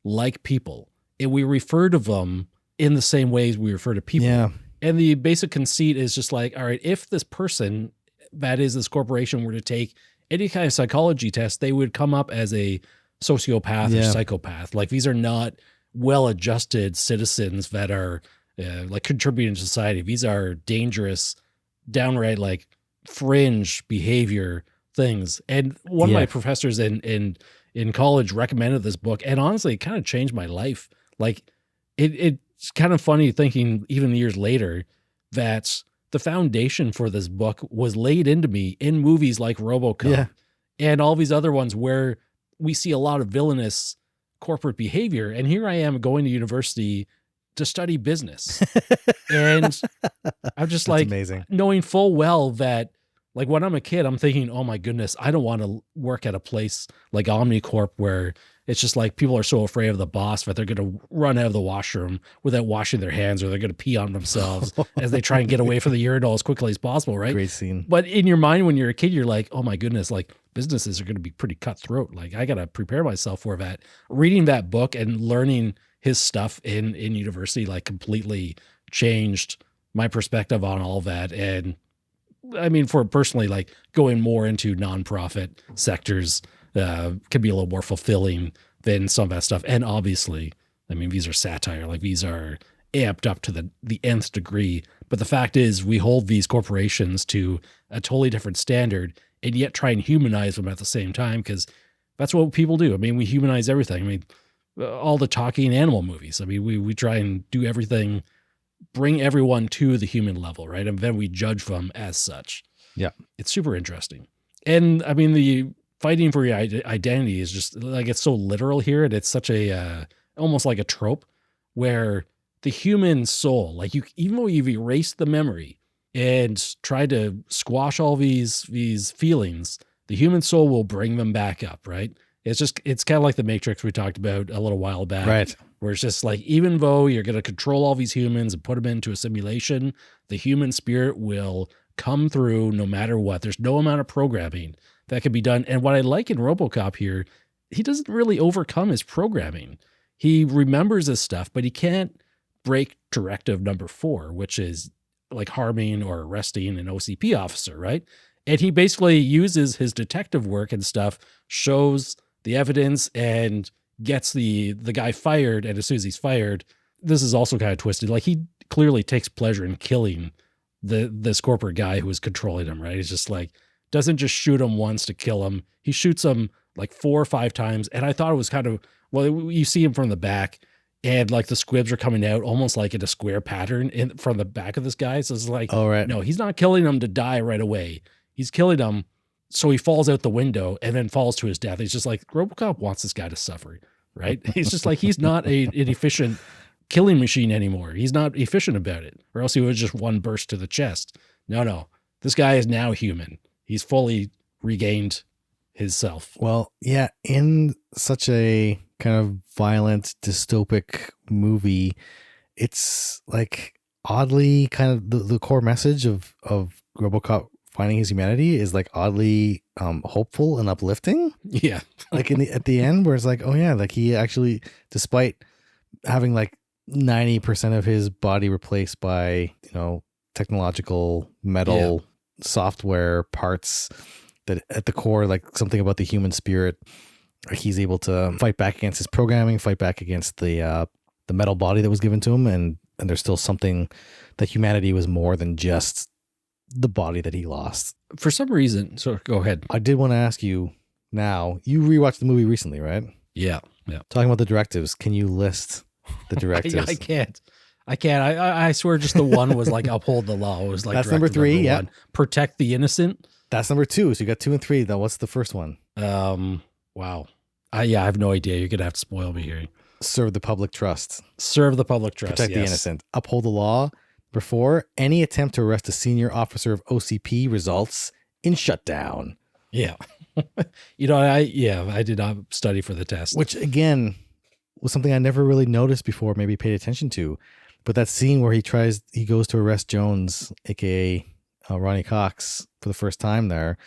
like people, and we refer to them in the same ways we refer to people. Yeah. And the basic conceit is just like, all right, if this person, that is this corporation, were to take any kind of psychology test, they would come up as a sociopath or psychopath. Like these are not well-adjusted citizens that are like contributing to society. These are dangerous, downright like fringe behavior things. And one of my professors in college recommended this book, and honestly, it kind of changed my life. Like it's kind of funny thinking even years later that the foundation for this book was laid into me in movies like RoboCop and all these other ones where we see a lot of villainous corporate behavior. And here I am going to university to study business. And I'm just like amazing. Knowing full well that like when I'm a kid, I'm thinking, oh my goodness, I don't want to work at a place like Omnicorp where it's just like people are so afraid of the boss that they're going to run out of the washroom without washing their hands, or they're going to pee on themselves as they try and get away from the urinal as quickly as possible, right? Great scene. But in your mind, when you're a kid, you're like, oh my goodness, like businesses are going to be pretty cutthroat. Like I got to prepare myself for that. Reading that book and learning his stuff in university, like completely changed my perspective on all that. And I mean, for personally, like going more into nonprofit sectors can be a little more fulfilling than some of that stuff. And obviously, I mean, these are satire, like these are amped up to the nth degree. But the fact is, we hold these corporations to a totally different standard and yet try and humanize them at the same time, because that's what people do. I mean, we humanize everything. I mean, all the talking animal movies. I mean, we try and do everything bring everyone to the human level, right? And then we judge them as such. Yeah. It's super interesting. And I mean, the fighting for your identity is just like, it's so literal here. And it's such a, almost like a trope where the human soul, like even though you've erased the memory and tried to squash all these feelings, the human soul will bring them back up, right? It's kind of like the Matrix we talked about a little while back. Right. Where it's just like, even though you're going to control all these humans and put them into a simulation, the human spirit will come through no matter what. There's no amount of programming that can be done. And what I like in RoboCop here, he doesn't really overcome his programming. He remembers this stuff, but he can't break directive number 4, which is like harming or arresting an OCP officer, right? And he basically uses his detective work and stuff, shows the evidence, and gets the guy fired. And as soon as he's fired, this is also kind of twisted. Like, he clearly takes pleasure in killing this corporate guy who is controlling him, right? He's just like, doesn't just shoot him once to kill him. He shoots him like 4 or 5 times. And I thought it was kind of, well, you see him from the back, and like the squibs are coming out almost like in a square pattern from the back of this guy. So it's like, oh, right. No, he's not killing him to die right away. He's killing him so he falls out the window and then falls to his death. He's just like, RoboCop wants this guy to suffer, right? He's just like, he's not an efficient killing machine anymore. He's not efficient about it, or else he would just one burst to the chest. No. This guy is now human. He's fully regained his self. Well, yeah, in such a kind of violent, dystopic movie, it's like oddly kind of the core message of RoboCop finding his humanity is like oddly hopeful and uplifting. Yeah. Like at the end where it's like, oh yeah, like he actually, despite having like 90% of his body replaced by, technological metal software parts, that at the core, like something about the human spirit, he's able to fight back against his programming, fight back against the metal body that was given to him. And there's still something that humanity was more than just the body that he lost. For some reason. So go ahead. I did want to ask you now, you rewatched the movie recently, right? Yeah. Talking about the directives, can you list the directives? I can't. I swear just the one was like uphold the law. It was like, that's number 3. Yeah. 1, protect the innocent. That's number 2. So you got 2 and 3. Now what's the first one? Wow. I have no idea. You're going to have to spoil me here. Serve the public trust. Serve the public trust. Protect the innocent. Uphold the law. Number 4, any attempt to arrest a senior officer of OCP results in shutdown. Yeah. I did not study for the test. Which again was something I never really noticed before, maybe paid attention to. But that scene where he goes to arrest Jones, aka Ronnie Cox, for the first time there,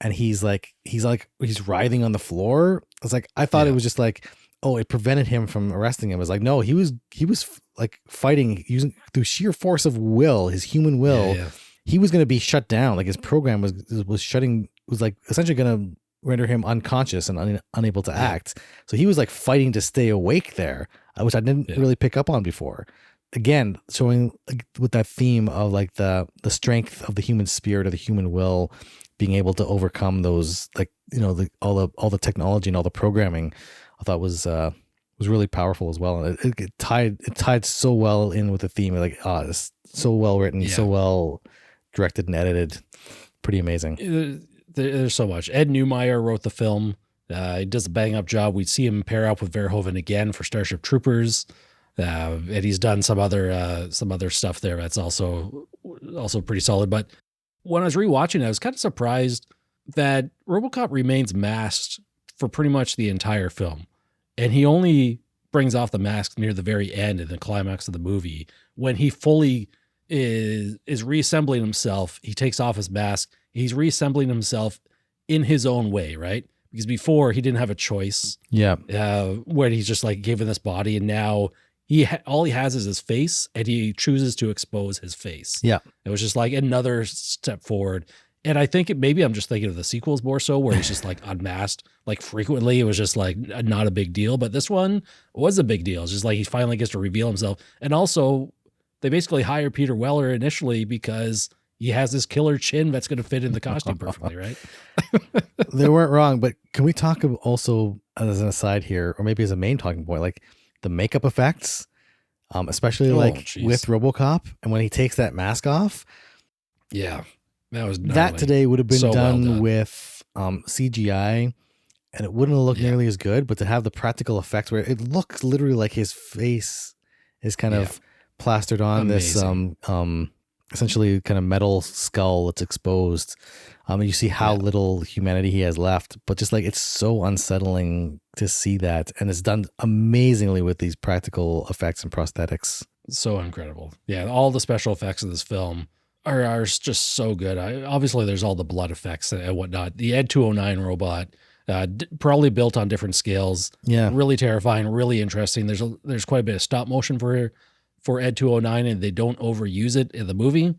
and he's writhing on the floor. It's like, I thought it was just like, oh, it prevented him from arresting him. It was like, no, he was like fighting using through sheer force of will, his human will. Yeah. He was going to be shut down. Like his program was like essentially going to render him unconscious and unable to act. So he was like fighting to stay awake there, which I didn't really pick up on before. Again, showing like with that theme of like the strength of the human spirit or the human will being able to overcome those, like, all the technology and all the programming, I thought was really powerful as well. And it tied so well in with the theme. Like, it's so well written, so well directed and edited. Pretty amazing. There's so much. Ed Neumeyer wrote the film. He does a bang up job. We see him pair up with Verhoeven again for Starship Troopers. And he's done some other stuff there that's also pretty solid. But when I was rewatching it, I was kind of surprised that RoboCop remains masked for pretty much the entire film. And he only brings off the mask near the very end in the climax of the movie when he fully is reassembling himself. He takes off his mask. He's reassembling himself in his own way, right? Because before he didn't have a choice. Yeah. Where he's just like given this body, and now all he has is his face, and he chooses to expose his face. Yeah. It was just like another step forward. And I think maybe I'm just thinking of the sequels more so, where he's just like unmasked like frequently. It was just like not a big deal. But this one was a big deal. It's just like he finally gets to reveal himself. And also they basically hire Peter Weller initially because he has this killer chin that's going to fit in the costume perfectly, right? They weren't wrong, but can we talk also as an aside here, or maybe as a main talking point, like the makeup effects? especially with RoboCop. And when he takes that mask off, yeah, that was gnarly. That today would have been So well done with CGI, and it wouldn't look nearly as good. But to have the practical effects where it looks literally like his face is kind of plastered on this essentially kind of metal skull that's exposed. You see how little humanity he has left, but just like it's so unsettling to see that, and it's done amazingly with these practical effects and prosthetics. So incredible. Yeah, all the special effects of this film are just so good. Obviously, there's all the blood effects and whatnot. The Ed 209 robot, probably built on different scales. Yeah, really terrifying, really interesting. There's quite a bit of stop motion for Ed 209, and they don't overuse it in the movie,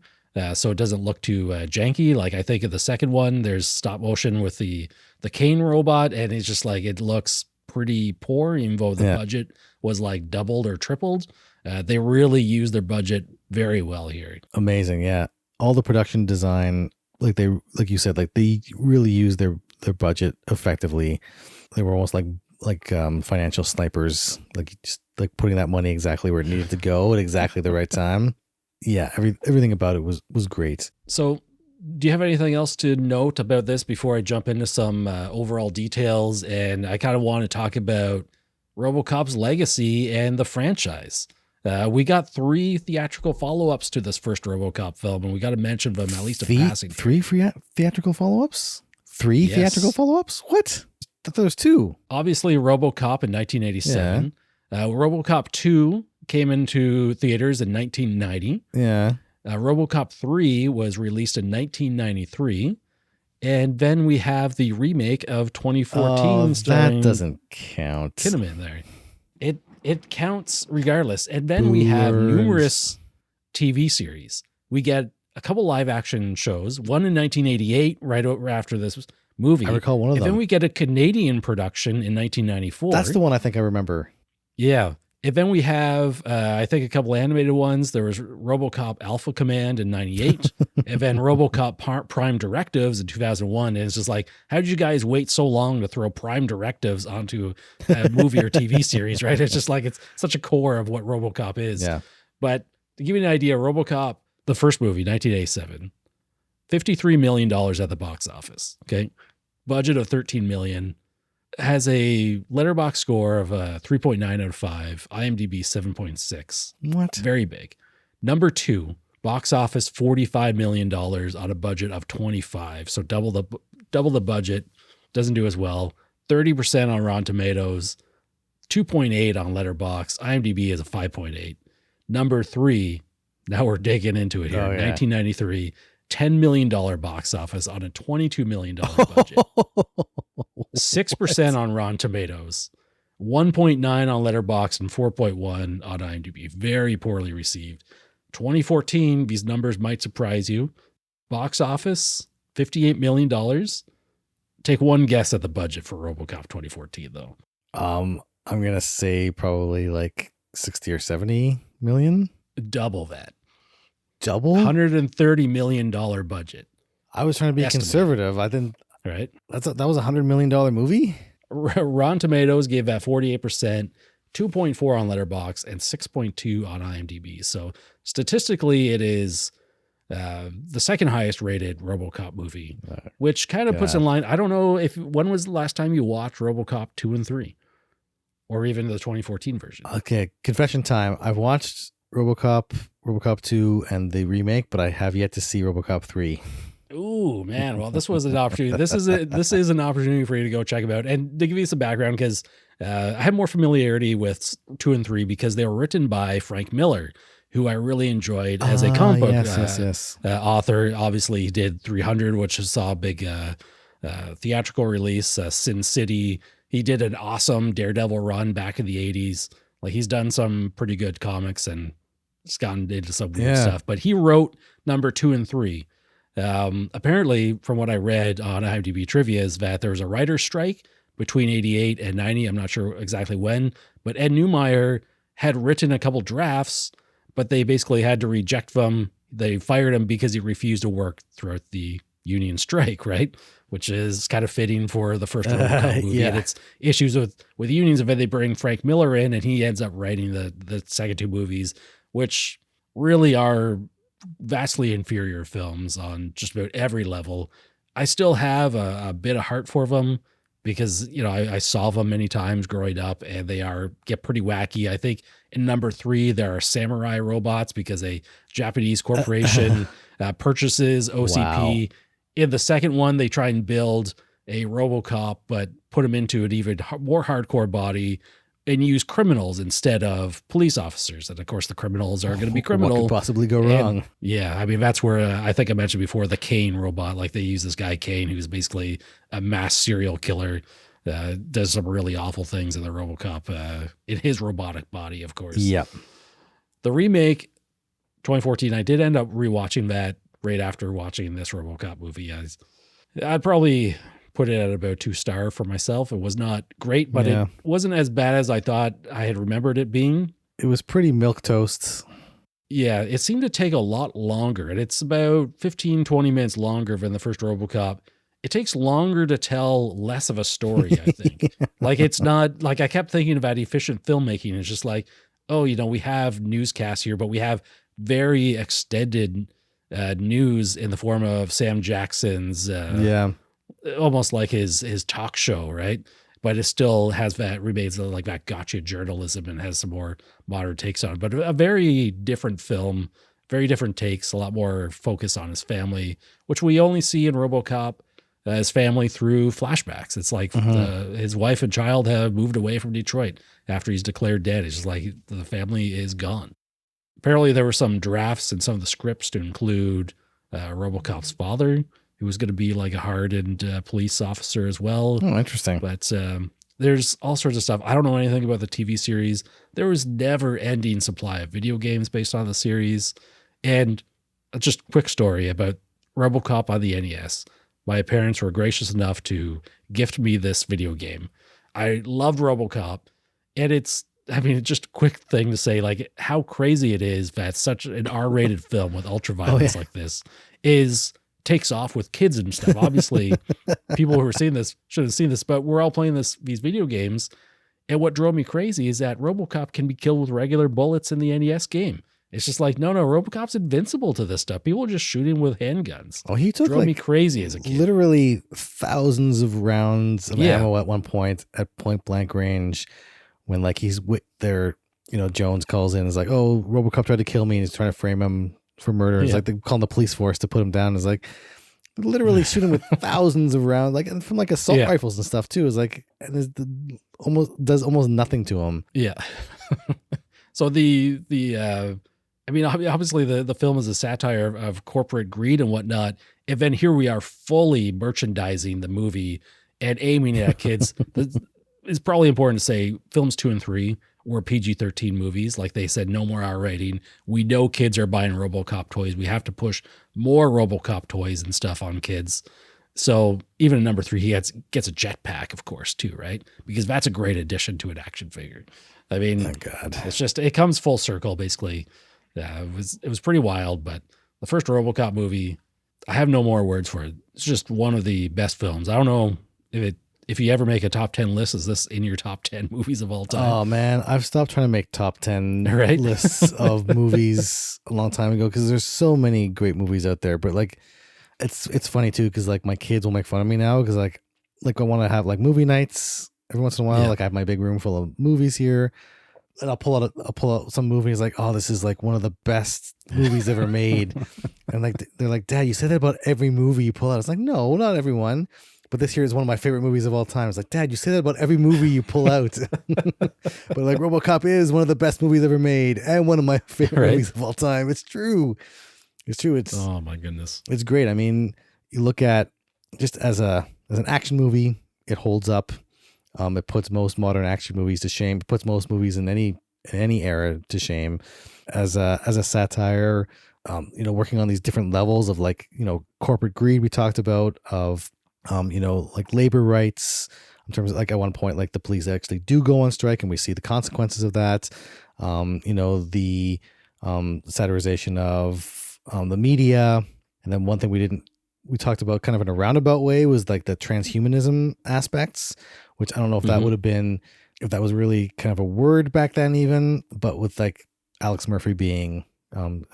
so it doesn't look too janky. Like I think in the second one, there's stop motion with the Kane robot, and it's just like it looks pretty poor, even though the budget was like doubled or tripled. They really use their budget very well here. Amazing, yeah. All the production design, like you said, like they really use their budget effectively. They were almost like financial snipers, like just like putting that money exactly where it needed to go at exactly the right time. Yeah, everything about it was great. So, do you have anything else to note about this before I jump into some overall details? And I kind of want to talk about RoboCop's legacy and the franchise. We got 3 theatrical follow-ups to this first RoboCop film, and we got to mention them at least in passing. 3 theatrical follow-ups? 3 theatrical follow-ups? What? I thought there was 2. Obviously, RoboCop in 1987. RoboCop 2 came into theaters in 1990. Yeah. RoboCop 3 was released in 1993. And then we have the remake of 2014. That doesn't count. Kinnaman there. It counts regardless. And then we have numerous TV series. We get a couple live action shows, one in 1988, right after this movie. I recall one of them. And then we get a Canadian production in 1994. That's the one I think I remember. Yeah. And then we have, I think, a couple animated ones. There was RoboCop Alpha Command in 98, and then RoboCop Prime Directives in 2001. And it's just like, how did you guys wait so long to throw Prime Directives onto a movie or TV series, right? It's just like, it's such a core of what RoboCop is. Yeah. But to give you an idea, RoboCop, the first movie, 1987, $53 million at the box office, okay? Budget of $13 million. Has a Letterboxd score of 3.9 out of 5, IMDb 7.6. What? Very big. Number 2, box office $45 million on a budget of 25, so double the budget. Doesn't do as well. 30% on Rotten Tomatoes, 2.8 on Letterboxd. IMDb is a 5.8. Number 3, now we're digging into it here. 1993, $10 million box office on a $22 million budget. 6% on Rotten Tomatoes, 1.9 on Letterboxd, and 4.1 on IMDb. Very poorly received. 2014, these numbers might surprise you. Box office, $58 million. Take one guess at the budget for RoboCop 2014, though. I'm going to say probably like 60 or 70 million. Double that. Double? $130 million budget. I was trying to be conservative. I didn't. Right. That was $100 million movie? Rotten Tomatoes gave that 48%, 2.4 on Letterboxd, and 6.2 on IMDb. So statistically, it is the second highest rated RoboCop movie, which kind of puts in line. I don't know when was the last time you watched RoboCop 2 and 3, or even the 2014 version. Okay, confession time. I've watched RoboCop 2 and the remake, but I have yet to see RoboCop 3. Ooh, man. Well, this was an opportunity. This is an opportunity for you to go check them out. And to give you some background, because I have more familiarity with 2 and 3 because they were written by Frank Miller, who I really enjoyed as a comic book author. Obviously, he did 300, which saw a big theatrical release. Sin City. He did an awesome Daredevil run back in the 80s. Like, he's done some pretty good comics and it's gotten into some weird stuff. But he wrote number 2 and 3. Apparently, from what I read on IMDb trivia, is that there was a writer's strike between 88 and 90. I'm not sure exactly when, but Ed Neumeyer had written a couple drafts, but they basically had to reject them. They fired him because he refused to work throughout the union strike, right? Which is kind of fitting for the first Robocop movie. Yeah. And it's issues with unions. And then they bring Frank Miller in, and he ends up writing the second two movies, which really are vastly inferior films on just about every level. I still have a bit of heart for them because, you know, I saw them many times growing up, and they get pretty wacky. I think in number 3, there are samurai robots because a Japanese corporation purchases OCP. Wow. In the second one, they try and build a Robocop, but put him into an even more hardcore body and use criminals instead of police officers. And of course, the criminals are going to be criminal. What could possibly go wrong? Yeah, I mean, that's where I think I mentioned before the Kane robot. Like they use this guy Kane, who's basically a mass serial killer, does some really awful things in the Robocop, in his robotic body, of course. Yep. The remake, 2014, I did end up rewatching that right after watching this Robocop movie. I'd probably put it at about 2-star for myself. It was not great, but it wasn't as bad as I thought I had remembered it being. It was pretty milquetoast. Yeah, it seemed to take a lot longer, and it's about 15, 20 minutes longer than the first Robocop. It takes longer to tell less of a story, I think. Like, it's not, like, I kept thinking about efficient filmmaking. It's just like, oh, you know, we have newscasts here, but we have very extended news in the form of Sam Jackson's almost like his talk show, right? But it still remains like that gotcha journalism and has some more modern takes on it. But a very different film, very different takes, a lot more focus on his family, which we only see in RoboCop, his family through flashbacks. It's like his wife and child have moved away from Detroit after he's declared dead. It's just like the family is gone. Apparently there were some drafts in some of the scripts to include RoboCop's father, who was going to be like a hardened police officer as well. Oh, interesting. But there's all sorts of stuff. I don't know anything about the TV series. There was never-ending supply of video games based on the series. And just a quick story about RoboCop on the NES. My parents were gracious enough to gift me this video game. I loved RoboCop, and it's just a quick thing to say, like, how crazy it is that such an R-rated film with ultraviolence like this takes off with kids and stuff. Obviously, people who are seeing this should have seen this, but we're all playing these video games. And what drove me crazy is that RoboCop can be killed with regular bullets in the NES game. It's just like, no, RoboCop's invincible to this stuff. People are just shooting with handguns. Oh, he took drove me crazy as a kid. Literally thousands of rounds of ammo at one point at point blank range. When like he's with their, Jones calls in and is like, oh, RoboCop tried to kill me and he's trying to frame him for murder. It's like they're calling the police force to put him down. It's like literally shooting with thousands of rounds, like, and from like assault rifles and stuff too. It's like, and does almost nothing to him. Yeah. So obviously the film is a satire of corporate greed and whatnot. And then here we are fully merchandising the movie and aiming it at kids. It's probably important to say films 2 and 3 were PG-13 movies. Like they said, no more R rating. We know kids are buying RoboCop toys. We have to push more RoboCop toys and stuff on kids. So even in number 3, he gets a jetpack, of course, too, right? Because that's a great addition to an action figure. I mean, oh, God. It's just, it comes full circle, basically. It was pretty wild, but the first RoboCop movie, I have no more words for it. It's just one of the best films. I don't know if you ever make a top 10 list, is this in your top 10 movies of all time? Oh man, I've stopped trying to make top 10 lists of movies a long time ago because there's so many great movies out there. But like, it's funny too because like my kids will make fun of me now because like I want to have like movie nights every once in a while. Yeah. Like I have my big room full of movies here, and I'll pull out some movies like, oh, this is like one of the best movies ever made, and like they're like, Dad, you say that about every movie you pull out. It's like, no, not everyone. But this here is one of my favorite movies of all time. It's like, Dad, you say that about every movie you pull out. But like RoboCop is one of the best movies ever made and one of my favorite movies of all time. It's true. It's true. Oh my goodness. It's great. I mean, you look at just as an action movie, it holds up. It puts most modern action movies to shame. It puts most movies in any era to shame. As a satire, working on these different levels of like, corporate greed we talked about, of like labor rights in terms of like at one point, like the police actually do go on strike and we see the consequences of that. The satirization of the media. And then one thing we didn't we talked about kind of in a roundabout way was like the transhumanism aspects, which I don't know if that would have been, if that was really kind of a word back then even, but with like Alex Murphy being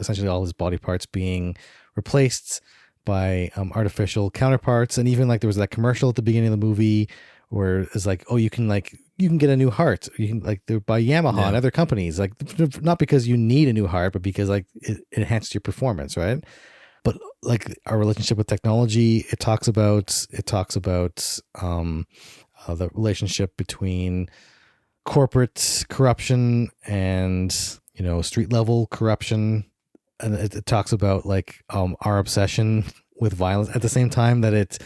essentially all his body parts being replaced by artificial counterparts. And even like there was that commercial at the beginning of the movie where it's like, oh, you can get a new heart. You can like by Yamaha and other companies, like not because you need a new heart, but because like it enhanced your performance, right? But like our relationship with technology, it talks about the relationship between corporate corruption and, you know, street level corruption. And it talks about like our obsession with violence at the same time that it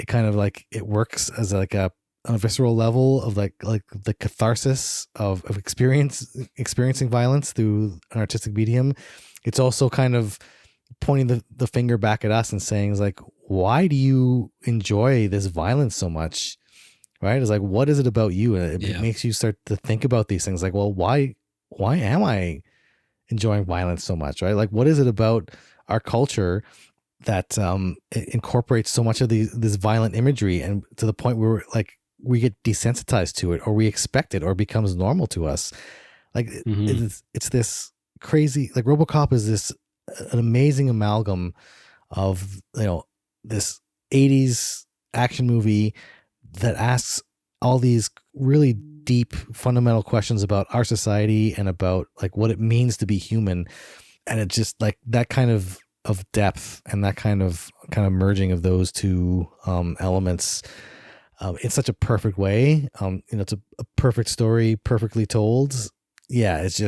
kind of like it works as like on a visceral level of like the catharsis of experiencing violence through an artistic medium. It's also kind of pointing the finger back at us and saying is like, why do you enjoy this violence so much? Right? It's like, what is it about you? And it makes you start to think about these things like, well, why am I enjoying violence so much? Right? Like, what is it about our culture that it incorporates so much of this violent imagery, and to the point where like we get desensitized to it, or we expect it, or it becomes normal to us? Like it's this crazy, like Robocop is an amazing amalgam of, you know, this 80s action movie that asks all these really deep fundamental questions about our society and about like what it means to be human. And it just like that kind of depth and that kind of merging of those two elements in such a perfect way. You know, it's a perfect story, perfectly told. Yeah, this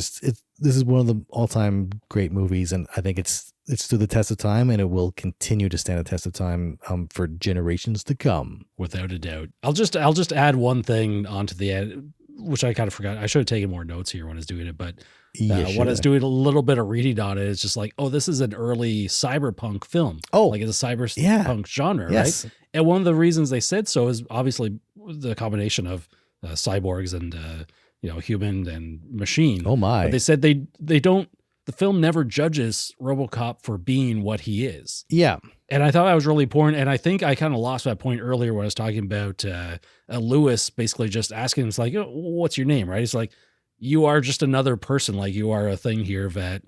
is one of the all-time great movies, and I think it's stood the test of time, and it will continue to stand the test of time for generations to come, without a doubt. I'll just add one thing onto the end, which I kind of forgot. I should have taken more notes here when I was doing it, but when I was doing a little bit of reading on it, it's just like, oh, this is an early cyberpunk film. Oh, like it's a cyberpunk genre, right? And one of the reasons they said so is obviously the combination of cyborgs and you know, human and machine. Oh my! But they said they don't. The film never judges RoboCop for being what he is. Yeah. And I thought that was really important. And I think I kind of lost that point earlier when I was talking about Lewis basically just asking him, it's like, oh, what's your name, right? It's like, you are just another person. Like, you are a thing here that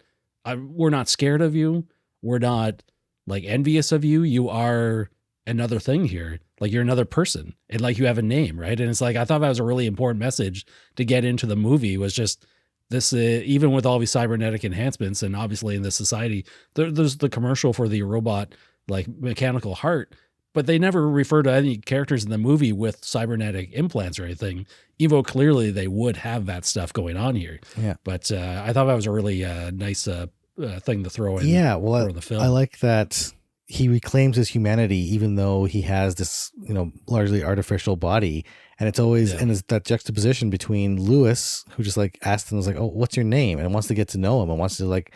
we're not scared of you. We're not like envious of you. You are another thing here. Like, you're another person, and like you have a name, right? And it's like, I thought that was a really important message to get into the movie, was just this, even with all these cybernetic enhancements, and obviously in this society, there's the commercial for the robot, like mechanical heart, but they never refer to any characters in the movie with cybernetic implants or anything, even though clearly they would have that stuff going on here. Yeah. But I thought that was a really nice thing to throw in. Yeah. Well, the film. I like that he reclaims his humanity, even though he has this, you know, largely artificial body. And it's always, and it's that juxtaposition between Lewis, who just like asked him, was like, oh, what's your name? And wants to get to know him and wants to like,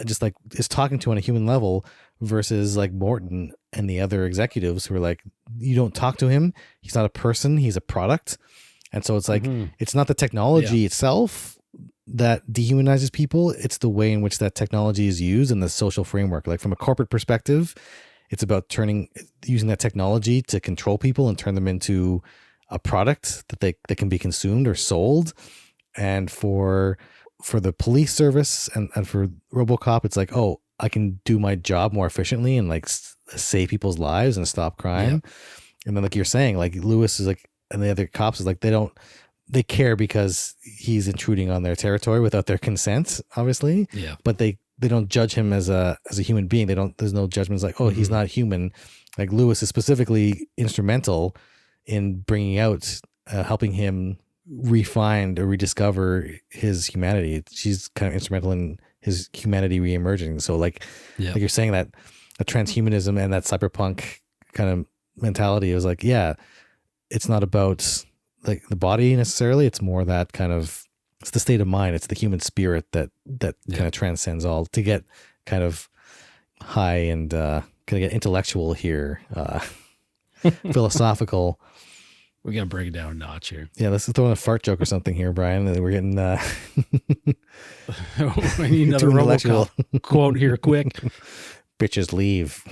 just like is talking to on a human level, versus like Morton and the other executives who are like, you don't talk to him. He's not a person. He's a product. And so it's like, it's not the technology itself that dehumanizes people. It's the way in which that technology is used in the social framework. Like from a corporate perspective, it's about using that technology to control people and turn them into a product that can be consumed or sold. And for the police service and for RoboCop, it's like, oh, I can do my job more efficiently and like save people's lives and stop crime. And then like you're saying, like Lewis is like, and the other cops is like, they care because he's intruding on their territory without their consent, obviously. Yeah. But they don't judge him as a human being. There's no judgments like, oh, he's not human. Like Lewis is specifically instrumental in bringing out, helping him refine or rediscover his humanity. She's kind of instrumental in his humanity reemerging. So like you're saying, that a transhumanism and that cyberpunk kind of mentality is like, it's not about like the body necessarily. It's more that kind of, it's the state of mind. It's the human spirit that kind of transcends all, to get kind of high and kind of get intellectual here, philosophical. We're going to bring it down a notch here. Yeah, let's throw in a fart joke or something here, Brian. We're getting... I need another RoboCop quote here quick. Bitches leave.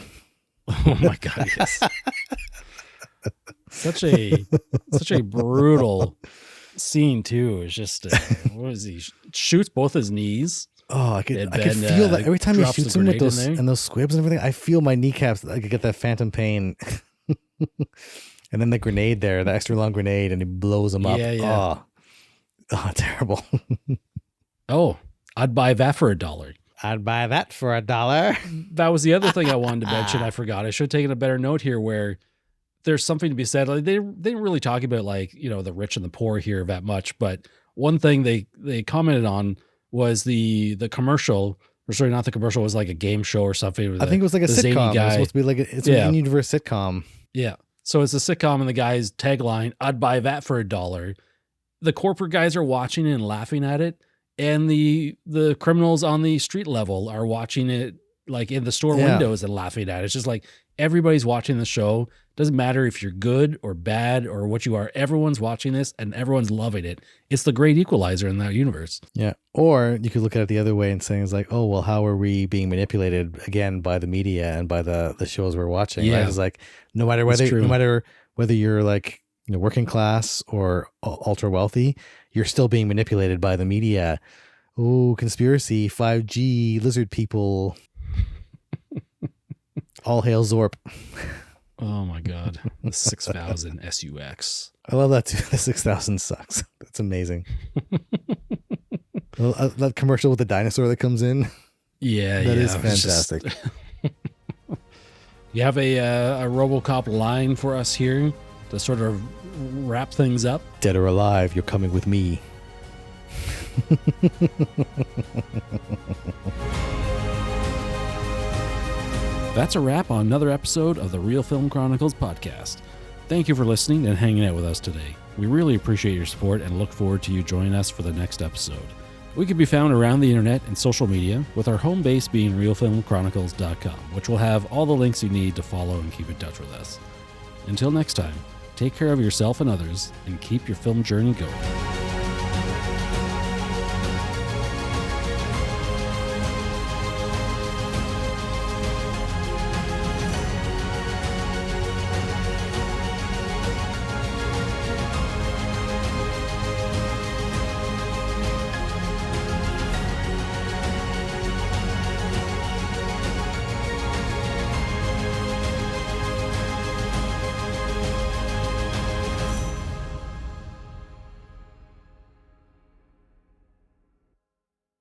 Oh my God, yes. Such a brutal scene too. It's just what is he shoots both his knees. Oh, I could feel that every time he shoots him with those and those squibs and everything. I feel my kneecaps. I could get that phantom pain. And then the grenade there, the extra long grenade, and he blows him up. Yeah. Oh, terrible. Oh, I'd buy that for $1. I'd buy that for $1. That was the other thing I wanted to mention. I forgot. I should have taken a better note here where there's something to be said. Like they didn't really talk about like, the rich and the poor here that much. But one thing they commented on was the commercial, or sorry, not the commercial, was like a game show or something. I think it was like a sitcom. It was supposed to be like it's an in-universe sitcom. Yeah. So it's a sitcom and the guy's tagline, I'd buy that for $1. The corporate guys are watching it and laughing at it. And the criminals on the street level are watching it like in the store windows and laughing at it. It's just like everybody's watching the show. Doesn't matter if you're good or bad or what you are. Everyone's watching this and everyone's loving it. It's the great equalizer in that universe. Yeah. Or you could look at it the other way and saying it's like, oh, well, how are we being manipulated again by the media and by the shows we're watching? Yeah. Right? It's like no matter whether you're like working class or ultra wealthy, you're still being manipulated by the media. Oh, conspiracy, 5G, lizard people. All hail Zorp. Oh my God. The 6000 SUX. I love that too. The 6000 sucks. That's amazing. That commercial with the dinosaur that comes in. Yeah. That is fantastic. You have a Robocop line for us here to sort of wrap things up. Dead or alive, you're coming with me. That's a wrap on another episode of the Real Film Chronicles podcast. Thank you for listening and hanging out with us today. We really appreciate your support and look forward to you joining us for the next episode. We can be found around the internet and social media, with our home base being realfilmchronicles.com, which will have all the links you need to follow and keep in touch with us. Until next time, take care of yourself and others, and keep your film journey going.